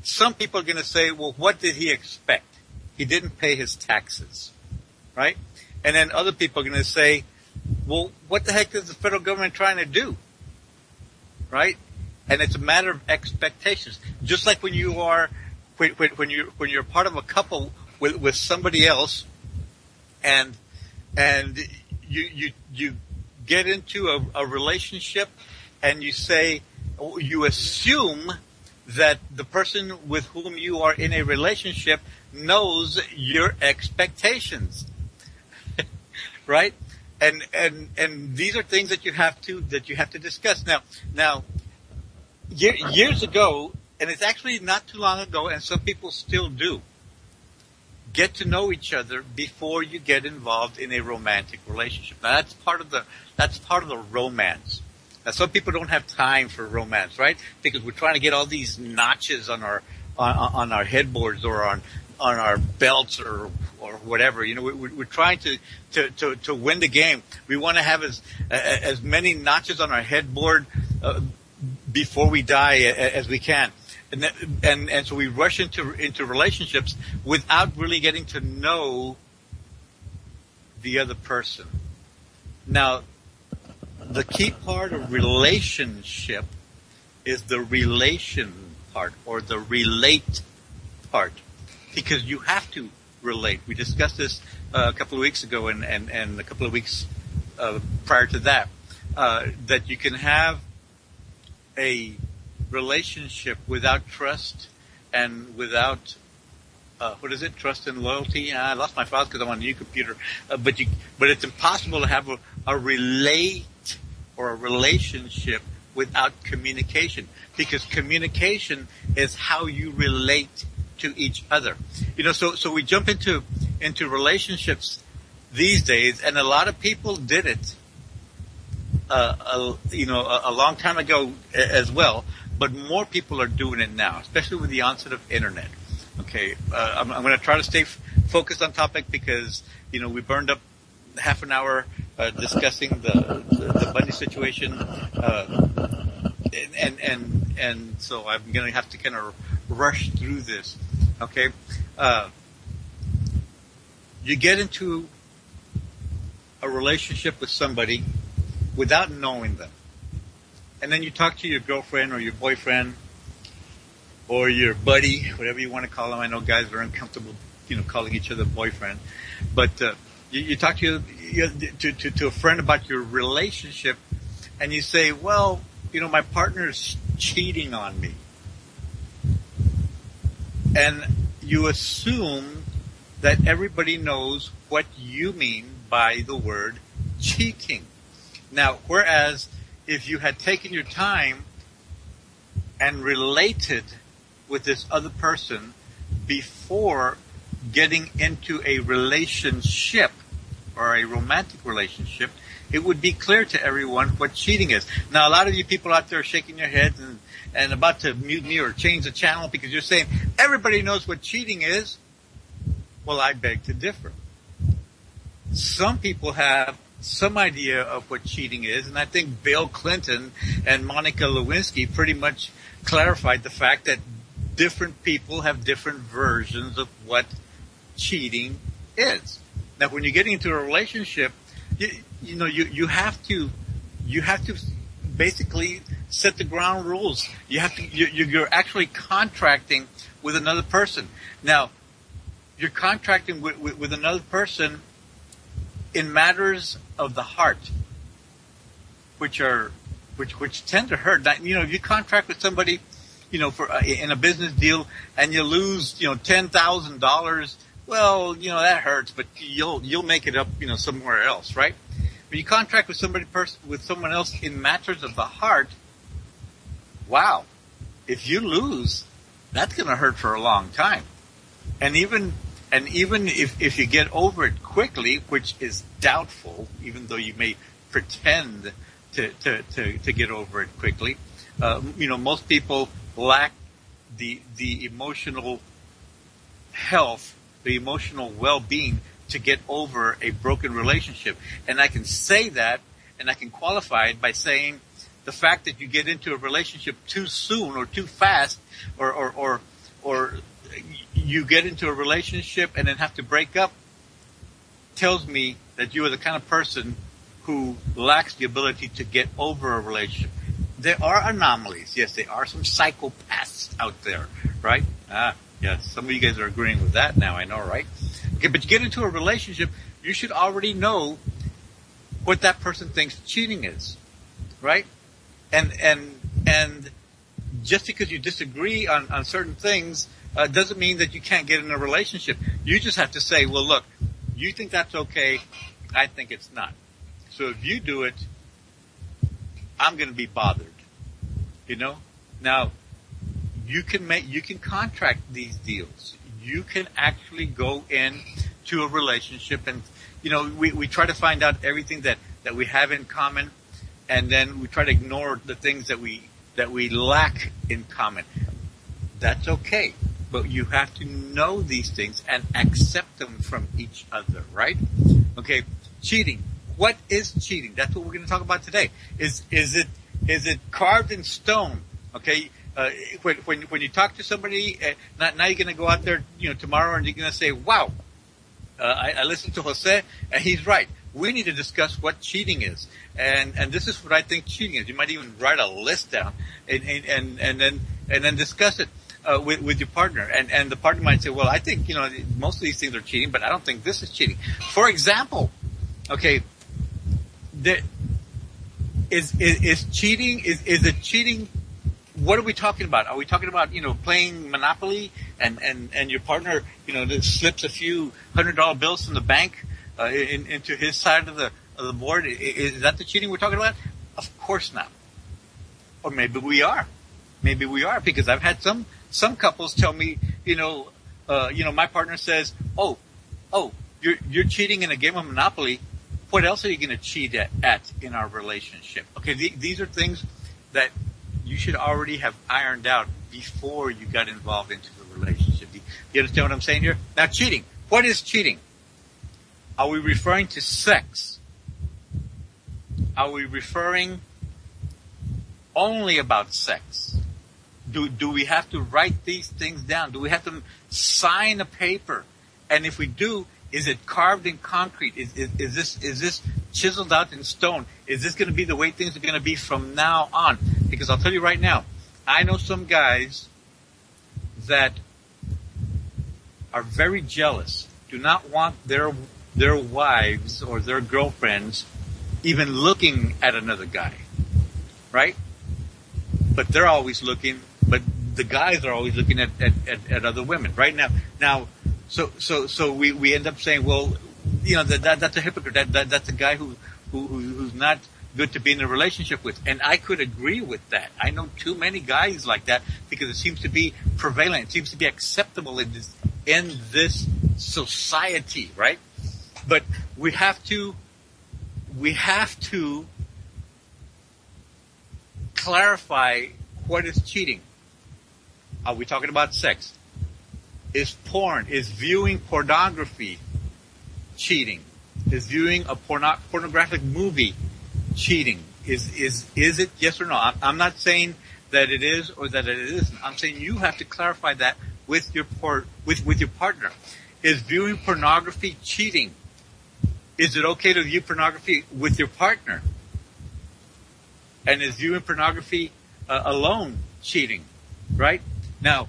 some people are going to say, well, what did he expect? He didn't pay his taxes, right? And then other people are going to say, well, what the heck is the federal government trying to do, right? And it's a matter of expectations. Just like when you are, when you're part of a couple with somebody else, and you get into a relationship, and you say, you assume that the person with whom you are in a relationship knows your expectations, right? And these are things that you have to discuss. Now, years ago, and it's actually not too long ago, and some people still do, get to know each other before you get involved in a romantic relationship. Now that's part of the romance. Now some people don't have time for romance, right? Because we're trying to get all these notches on our headboards or on our belts or whatever. You know, we're trying to win the game. We want to have as many notches on our headboard before we die as we can. And so we rush into relationships without really getting to know the other person. Now, the key part of relationship is the relation part, or the relate part, because you have to relate. We discussed this a couple of weeks ago and a couple of weeks prior to that, that you can have a relationship without trust and without trust and loyalty. I lost my files because I'm on a new computer. But it's impossible to have a relate or a relationship without communication, because communication is how you relate to each other. You know, so we jump into relationships these days, and a lot of people did it a long time ago as well. But more people are doing it now, especially with the onset of internet. Okay, I'm going to try to stay focused on topic because, you know, we burned up half an hour discussing the Bundy situation, and so I'm going to have to kind of rush through this. Okay, you get into a relationship with somebody without knowing them. And then you talk to your girlfriend or your boyfriend or your buddy, whatever you want to call them. I know guys are uncomfortable, you know, calling each other boyfriend. But you talk to a friend about your relationship, and you say, well, you know, my partner's cheating on me. And you assume that everybody knows what you mean by the word cheating. Now, whereas if you had taken your time and related with this other person before getting into a relationship or a romantic relationship, it would be clear to everyone what cheating is. Now, a lot of you people out there are shaking your heads and about to mute me or change the channel because you're saying everybody knows what cheating is. Well, I beg to differ. Some people have some idea of what cheating is, and I think Bill Clinton and Monica Lewinsky pretty much clarified the fact that different people have different versions of what cheating is. Now, when you're getting into a relationship, you have to basically set the ground rules. You're actually contracting with another person. Now, you're contracting with another person in matters of the heart, which tend to hurt. You know, if you contract with somebody, you know, for in a business deal, and you lose, you know, $10,000, well, you know, that hurts, but you'll make it up, you know, somewhere else, right? But you contract with someone else in matters of the heart. Wow, if you lose, that's going to hurt for a long time, and even if you get over it quickly, which is doubtful, even though you may pretend to get over it quickly, you know, most people lack the emotional health, the emotional well-being to get over a broken relationship. And I can say that, and I can qualify it by saying the fact that you get into a relationship too soon or too fast, or or you get into a relationship and then have to break up tells me that you are the kind of person who lacks the ability to get over a relationship. There are anomalies. Yes, there are some psychopaths out there, right? Yes, some of you guys are agreeing with that now, I know, right? Okay, but you get into a relationship, you should already know what that person thinks cheating is, right? And just because you disagree on certain things doesn't mean that you can't get in a relationship. You just have to say, well, look, you think that's okay, I think it's not. So if you do it, I'm going to be bothered. You know? Now, you can contract these deals. You can actually go in to a relationship and, you know, we try to find out everything that we have in common, and then we try to ignore the things that we lack in common. That's okay. But you have to know these things and accept them from each other, right? Okay, cheating. What is cheating? That's what we're going to talk about today. Is it carved in stone? Okay, when you talk to somebody, now you're going to go out there, you know, tomorrow, and you're going to say, "Wow, I listened to Jose, and he's right. We need to discuss what cheating is, and this is what I think cheating is." You might even write a list down, and then discuss it with your partner, and the partner might say, "Well, I think, you know, most of these things are cheating, but I don't think this is cheating." For example, okay. Is cheating? Is it cheating? What are we talking about? Are we talking about, you know, playing Monopoly and your partner, you know, slips a few $100 bills from the bank into his side of the board? Is that the cheating we're talking about? Of course not. Or maybe we are. Maybe we are, because I've had some couples tell me, you know, my partner says, "Oh, you're cheating in a game of Monopoly. What else are you going to cheat at in our relationship?" Okay, these are things that you should already have ironed out before you got involved into the relationship. Do you understand what I'm saying here? Now, cheating. What is cheating? Are we referring to sex? Are we referring only about sex? Do we have to write these things down? Do we have to sign a paper? And if we do, is it carved in concrete? Is this chiseled out in stone? Is this going to be the way things are going to be from now on? Because I'll tell you right now, I know some guys that are very jealous, do not want their wives or their girlfriends even looking at another guy, right? But they're always looking, but the guys are always looking at other women, right? Now, so we end up saying, well, you know, that's a hypocrite. That's a guy who's not good to be in a relationship with. And I could agree with that. I know too many guys like that, because it seems to be prevalent. It seems to be acceptable in this society, right? But we have to clarify what is cheating. Are we talking about sex? Is viewing pornography cheating? Is viewing a pornographic movie cheating? Is it yes or no? I'm not saying that it is or that it isn't. I'm saying you have to clarify that with your partner. Is viewing pornography cheating? Is it okay to view pornography with your partner? And is viewing pornography alone cheating? Right? Now,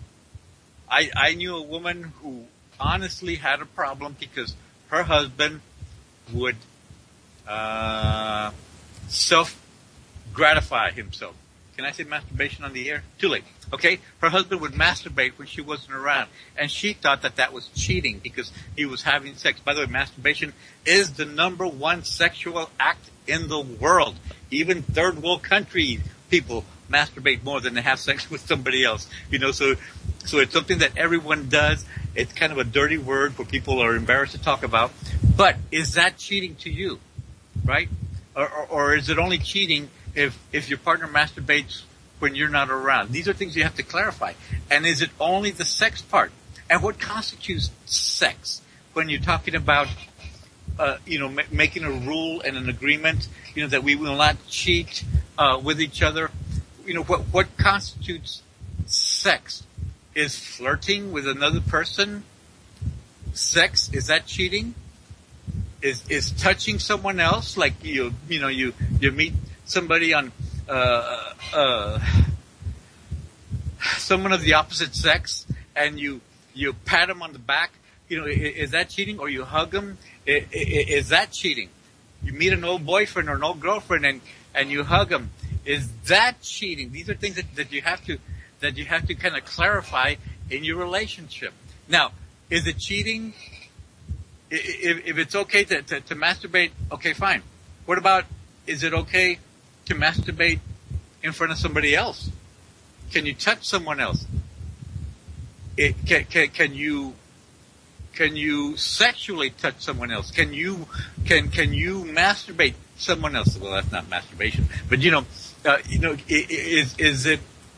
I knew a woman who honestly had a problem because her husband would self-gratify himself. Can I say masturbation on the air? Too late. Okay? Her husband would masturbate when she wasn't around. And she thought that was cheating because he was having sex. By the way, masturbation is the number one sexual act in the world. Even third world country people masturbate more than they have sex with somebody else. You know, so it's something that everyone does. It's kind of a dirty word where people are embarrassed to talk about. But is that cheating to you? Right? Or is it only cheating if your partner masturbates when you're not around? These are things you have to clarify. And is it only the sex part? And what constitutes sex? When you're talking about, making a rule and an agreement, that we will not cheat with each other. What constitutes sex? is flirting with another person sex? Is that cheating? Is touching someone else, like you meet somebody on someone of the opposite sex, and you pat them on the back? Is that cheating? Or you hug them? Is that cheating? You meet an old boyfriend or an old girlfriend and you hug them. Is that cheating? These are things that you have to kind of clarify in your relationship. Now, is it cheating? If it's okay to masturbate, okay, fine. What about, is it okay to masturbate in front of somebody else? Can you touch someone else? Can you sexually touch someone else? Can you masturbate someone else? Well, that's not masturbation, but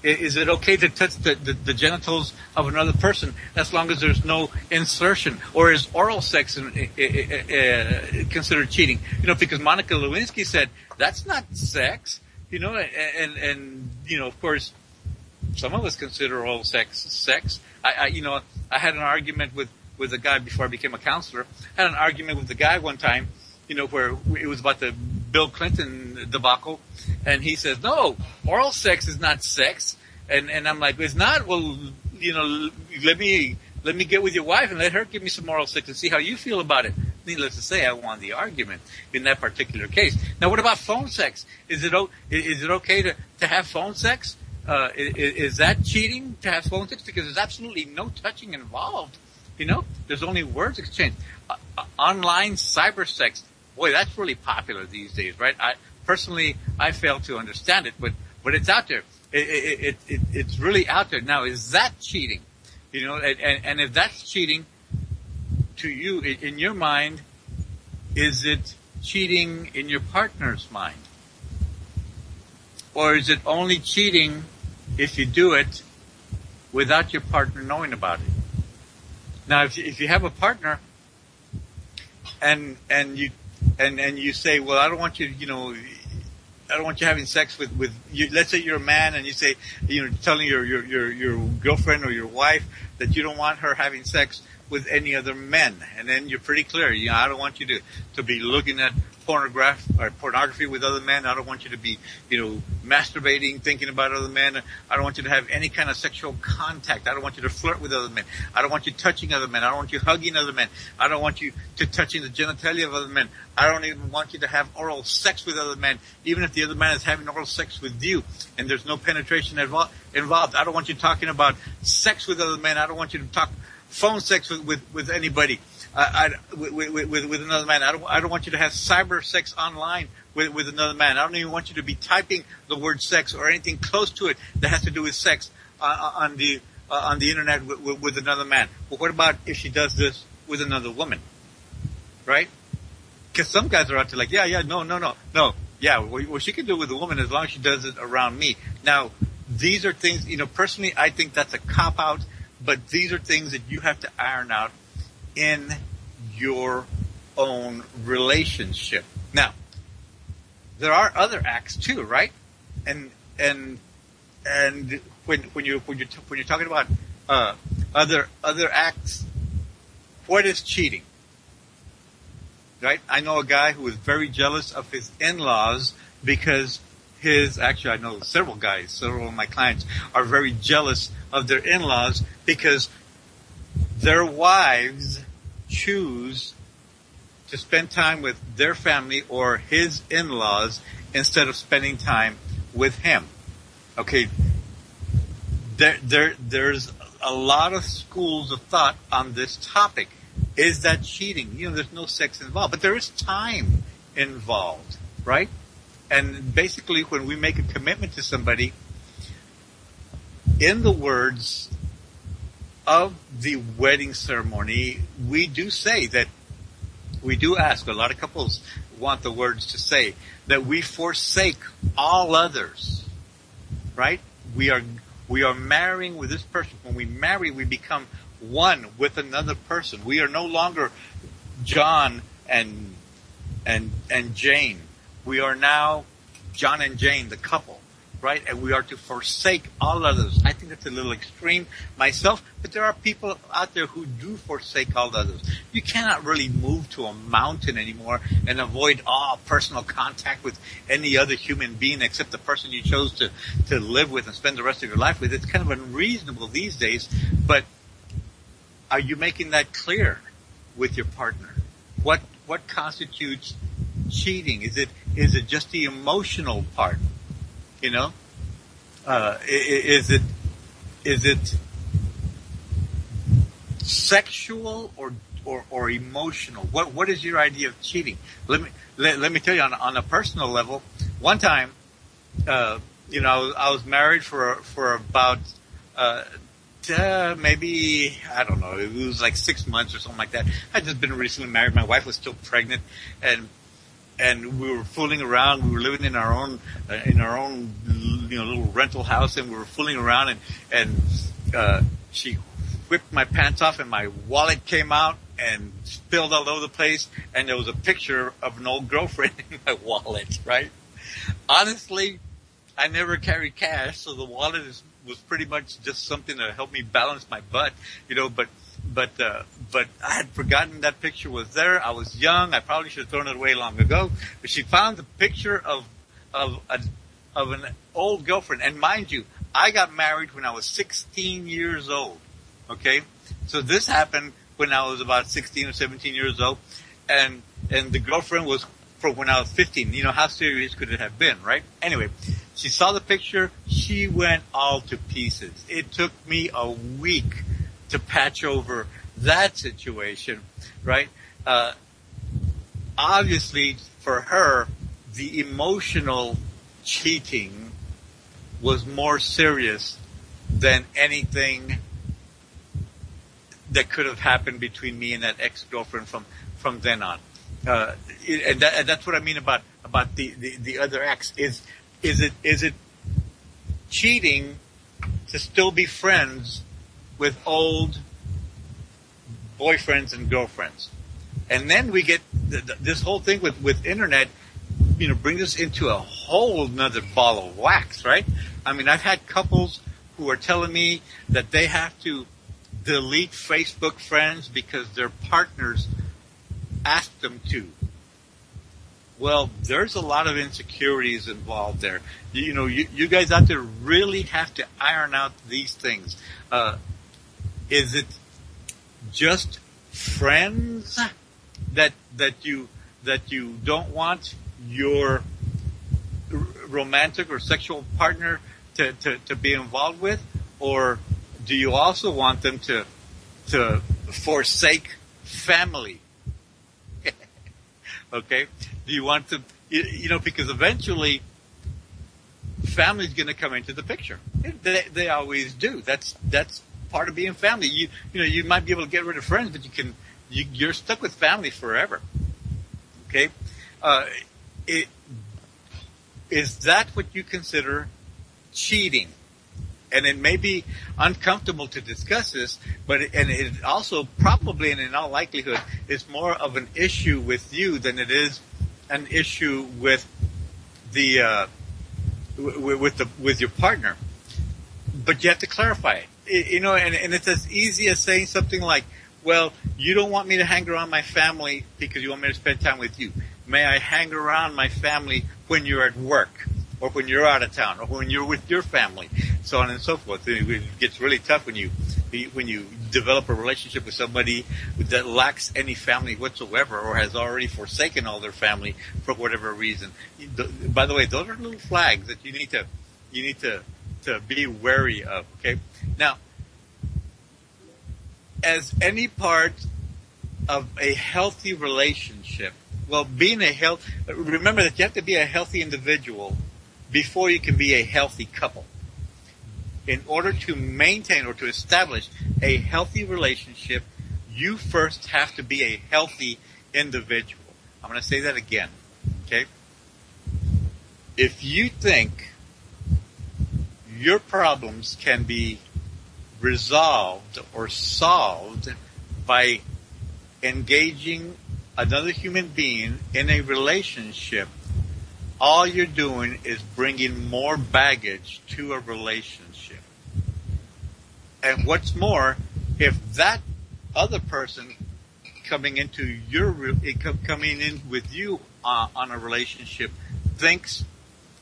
is it okay to touch the genitals of another person as long as there's no insertion? Or is oral sex considered cheating? Because Monica Lewinsky said that's not sex. And of course, some of us consider oral sex. I had an argument with a guy before I became a counselor. I had an argument with the guy one time, where it was about the Bill Clinton debacle, and he says, no, oral sex is not sex. And I'm like, it's not? Well, let me get with your wife and let her give me some oral sex and see how you feel about it. Needless to say, I won the argument in that particular case. Now, what about phone sex? Is it okay to have phone sex? Is that cheating to have phone sex? Because there's absolutely no touching involved. There's only words exchanged. Online cyber sex, boy, that's really popular these days, right? I fail to understand it, but it's out there. It's really out there. Now, is that cheating? And if that's cheating to you, in your mind, is it cheating in your partner's mind? Or is it only cheating if you do it without your partner knowing about it? Now, if you have a partner and you say, well, I don't want you, I don't want you having sex with you. Let's say you're a man and you say, telling your girlfriend or your wife that you don't want her having sex with any other men. And then you're pretty clear, I don't want you to be looking at pornography with other men. I don't want you to be, masturbating, thinking about other men. I don't want you to have any kind of sexual contact. I don't want you to flirt with other men. I don't want you touching other men. I don't want you hugging other men. I don't want you to touching the genitalia of other men. I don't even want you to have oral sex with other men, even if the other man is having oral sex with you and there's no penetration involved. I don't want you talking about sex with other men. I don't want you to talk phone sex with anybody. With another man. I don't want you to have cyber sex online with another man. I don't even want you to be typing the word sex or anything close to it that has to do with sex on the internet with another man. Well, what about if she does this with another woman? Right? Because some guys are out there like, no. Yeah, well, she can do it with a woman as long as she does it around me. Now, these are things, personally, I think that's a cop-out, but these are things that you have to iron out in your own relationship. Now, there are other acts too, right? And when you're talking about other acts, what is cheating? Right? I know a guy who is very jealous of his in-laws because I know several of my clients are very jealous of their in-laws because their wives choose to spend time with their family or his in-laws instead of spending time with him. Okay, there's a lot of schools of thought on this topic. Is that cheating? There's no sex involved, but there is time involved, right? And basically, when we make a commitment to somebody, in the words of the wedding ceremony, we do say that, we do ask, a lot of couples want the words to say, that we forsake all others, right? We are marrying with this person. When we marry, we become one with another person. We are no longer John and Jane. We are now John and Jane, the couple. right? And we are to forsake all others. I think that's a little extreme myself, but there are people out there who do forsake all others. You cannot really move to a mountain anymore and avoid all personal contact with any other human being except the person you chose to live with and spend the rest of your life with. It's kind of unreasonable these days, but are you making that clear with your partner? What constitutes cheating? Is it just the emotional part? You know, is it sexual or emotional? What is your idea of cheating? Let me tell you on a personal level. One time, I was married for about maybe, I don't know, it was like 6 months or something like that. I'd just been recently married. My wife was still pregnant, and we were fooling around. We were living in our own little rental house, and we were fooling around, and she whipped my pants off, and my wallet came out and spilled all over the place, and there was a picture of an old girlfriend in my wallet, right? Honestly, I never carried cash, so the wallet was pretty much just something to help me balance my butt, but I had forgotten that picture was there. I was young. I probably should have thrown it away long ago. But she found the picture of an old girlfriend. And mind you, I got married when I was 16 years old. Okay? So this happened when I was about 16 or 17 years old. And the girlfriend was from when I was 15. You know, how serious could it have been, right? Anyway, she saw the picture. She went all to pieces. It took me a week to patch over that situation, right? Obviously, for her, the emotional cheating was more serious than anything that could have happened between me and that ex-girlfriend from then on. And that's what I mean about the other ex. Is it cheating to still be friends with old boyfriends and girlfriends? And then we get this whole thing with internet, brings us into a whole nother ball of wax, right? I mean, I've had couples who are telling me that they have to delete Facebook friends because their partners asked them to. Well, there's a lot of insecurities involved there. You guys out there really have to iron out these things. Is it just friends that you don't want your romantic or sexual partner to be involved with, or do you also want them to forsake family? Okay, do you want to? Because eventually, family's going to come into the picture. They always do. That's part of being family. You might be able to get rid of friends, but you're stuck with family forever. Okay, is that what you consider cheating? And it may be uncomfortable to discuss this, but it also probably, and in all likelihood, is more of an issue with you than it is an issue with with your partner. But you have to clarify it. And it's as easy as saying something like, well, you don't want me to hang around my family because you want me to spend time with you. May I hang around my family when you're at work, or when you're out of town, or when you're with your family, so on and so forth. It gets really tough when you develop a relationship with somebody that lacks any family whatsoever, or has already forsaken all their family for whatever reason. By the way, those are little flags that you need to be wary of. Okay, now, as any part of a healthy relationship, remember that you have to be a healthy individual before you can be a healthy couple. In order to maintain or to establish a healthy relationship, you first have to be a healthy individual. I'm going to say that again, okay? If you think your problems can be resolved or solved by engaging another human being in a relationship, all you're doing is bringing more baggage to a relationship. And what's more, if that other person coming in with you on a relationship thinks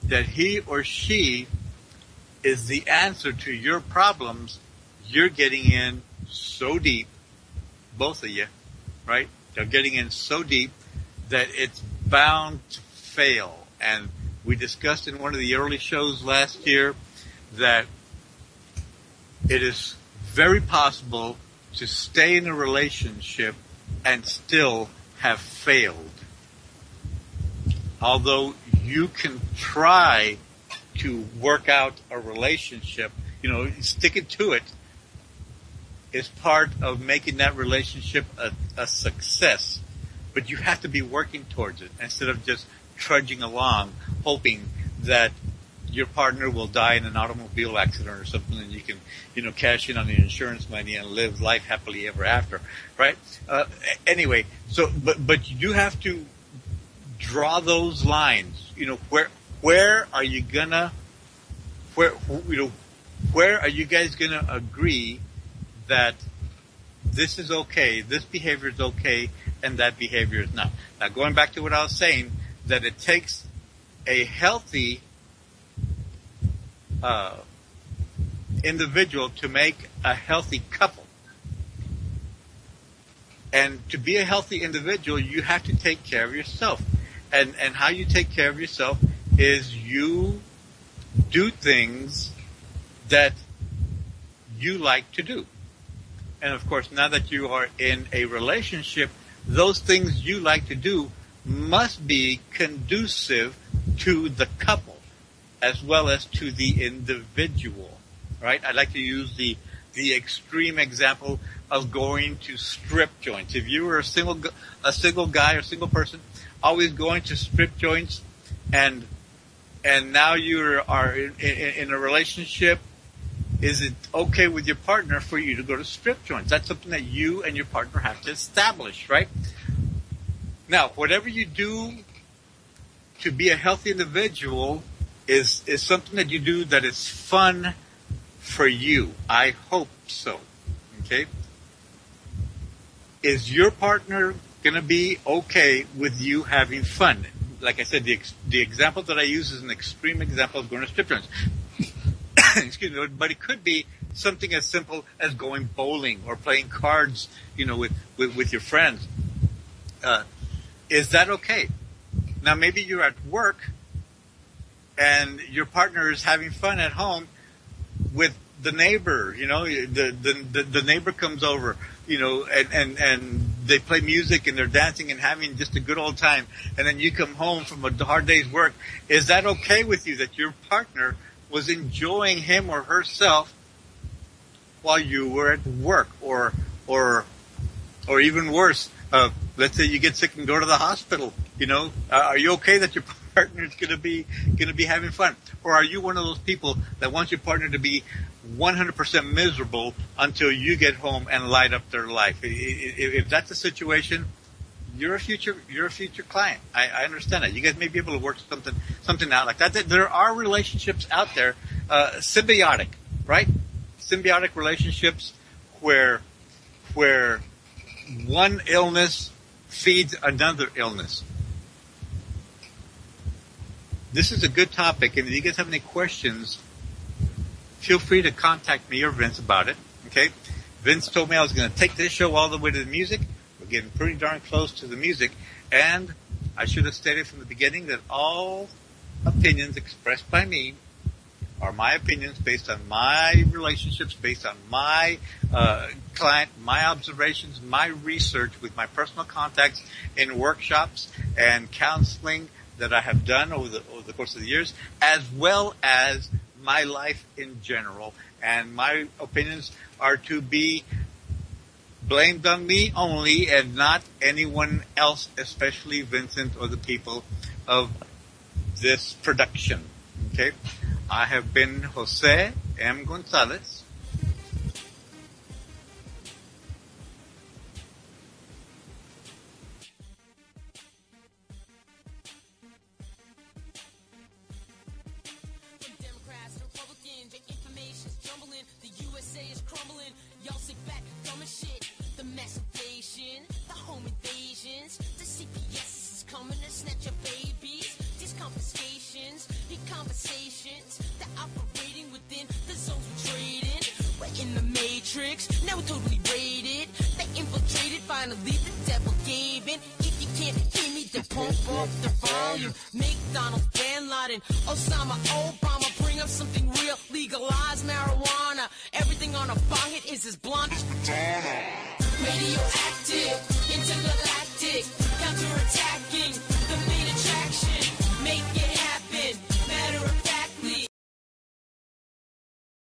that he or she is the answer to your problems, you're getting in so deep, both of you, right? They're getting in so deep that it's bound to fail. And we discussed in one of the early shows last year that it is very possible to stay in a relationship and still have failed. Although you can try to work out a relationship, sticking to it is part of making that relationship a success. But you have to be working towards it instead of just trudging along, hoping that your partner will die in an automobile accident or something, and you can, cash in on the insurance money and live life happily ever after, right? Anyway, but you do have to draw those lines. Where are you gonna, where are you guys gonna agree that this is okay, this behavior is okay, and that behavior is not? Now, going back to what I was saying, that it takes a healthy individual to make a healthy couple. And to be a healthy individual, you have to take care of yourself. And how you take care of yourself is you do things that you like to do. And of course, now that you are in a relationship, those things you like to do must be conducive to the couple as well as to the individual, right? I like to use the extreme example of going to strip joints. If you were a single guy or single person always going to strip joints, and now you are in a relationship, is it okay with your partner for you to go to strip joints? That's something that you and your partner have to establish, right? Now, whatever you do to be a healthy individual is something that you do that is fun for you. I hope so. Okay? Is your partner going to be okay with you having fun? Like I said, the example that I use is an extreme example of going to strip joints. Excuse me, but it could be something as simple as going bowling or playing cards, with your friends. Is that okay? Now, maybe you're at work and your partner is having fun at home with the neighbor. The neighbor comes over, and they play music and they're dancing and having just a good old time. And then you come home from a hard day's work. Is that okay with you that your partner was enjoying him or herself while you were at work, or even worse, let's say you get sick and go to the hospital, are you okay that your partner is going to be having fun? Or are you one of those people that wants your partner to be 100% miserable until you get home and light up their life? If that's the situation, you're a future client. I understand that. You guys may be able to work something out like that. There are relationships out there, symbiotic, right? Symbiotic relationships where one illness feeds another illness. This is a good topic, and if you guys have any questions, feel free to contact me or Vince about it. Okay? Vince told me I was going to take this show all the way to the music. We're getting pretty darn close to the music, and I should have stated from the beginning that all opinions expressed by me are my opinions based on my relationships, based on my client, my observations, my research with my personal contacts in workshops and counseling that I have done over the course of the years, as well as my life in general. And my opinions are to be blamed on me only and not anyone else, especially Vincent or the people of this production. Okay? I have been Jose M. Gonzalez. rumbling. The USA is crumbling. Y'all sit back, dumb as shit. The mass inflation, the home invasions, the CPS is coming to snatch your babies. These confiscations, the conversations, the operating within the zones we're trading. We're in the matrix, now we're totally raided. They infiltrated, finally the devil gave in. If you can't hear me, then pump up the volume. McDonald, Bin Laden, Osama, Obama, bring up something real, legalize marijuana. Everything on a bong hit is as blunt as Madonna. Radioactive, intergalactic.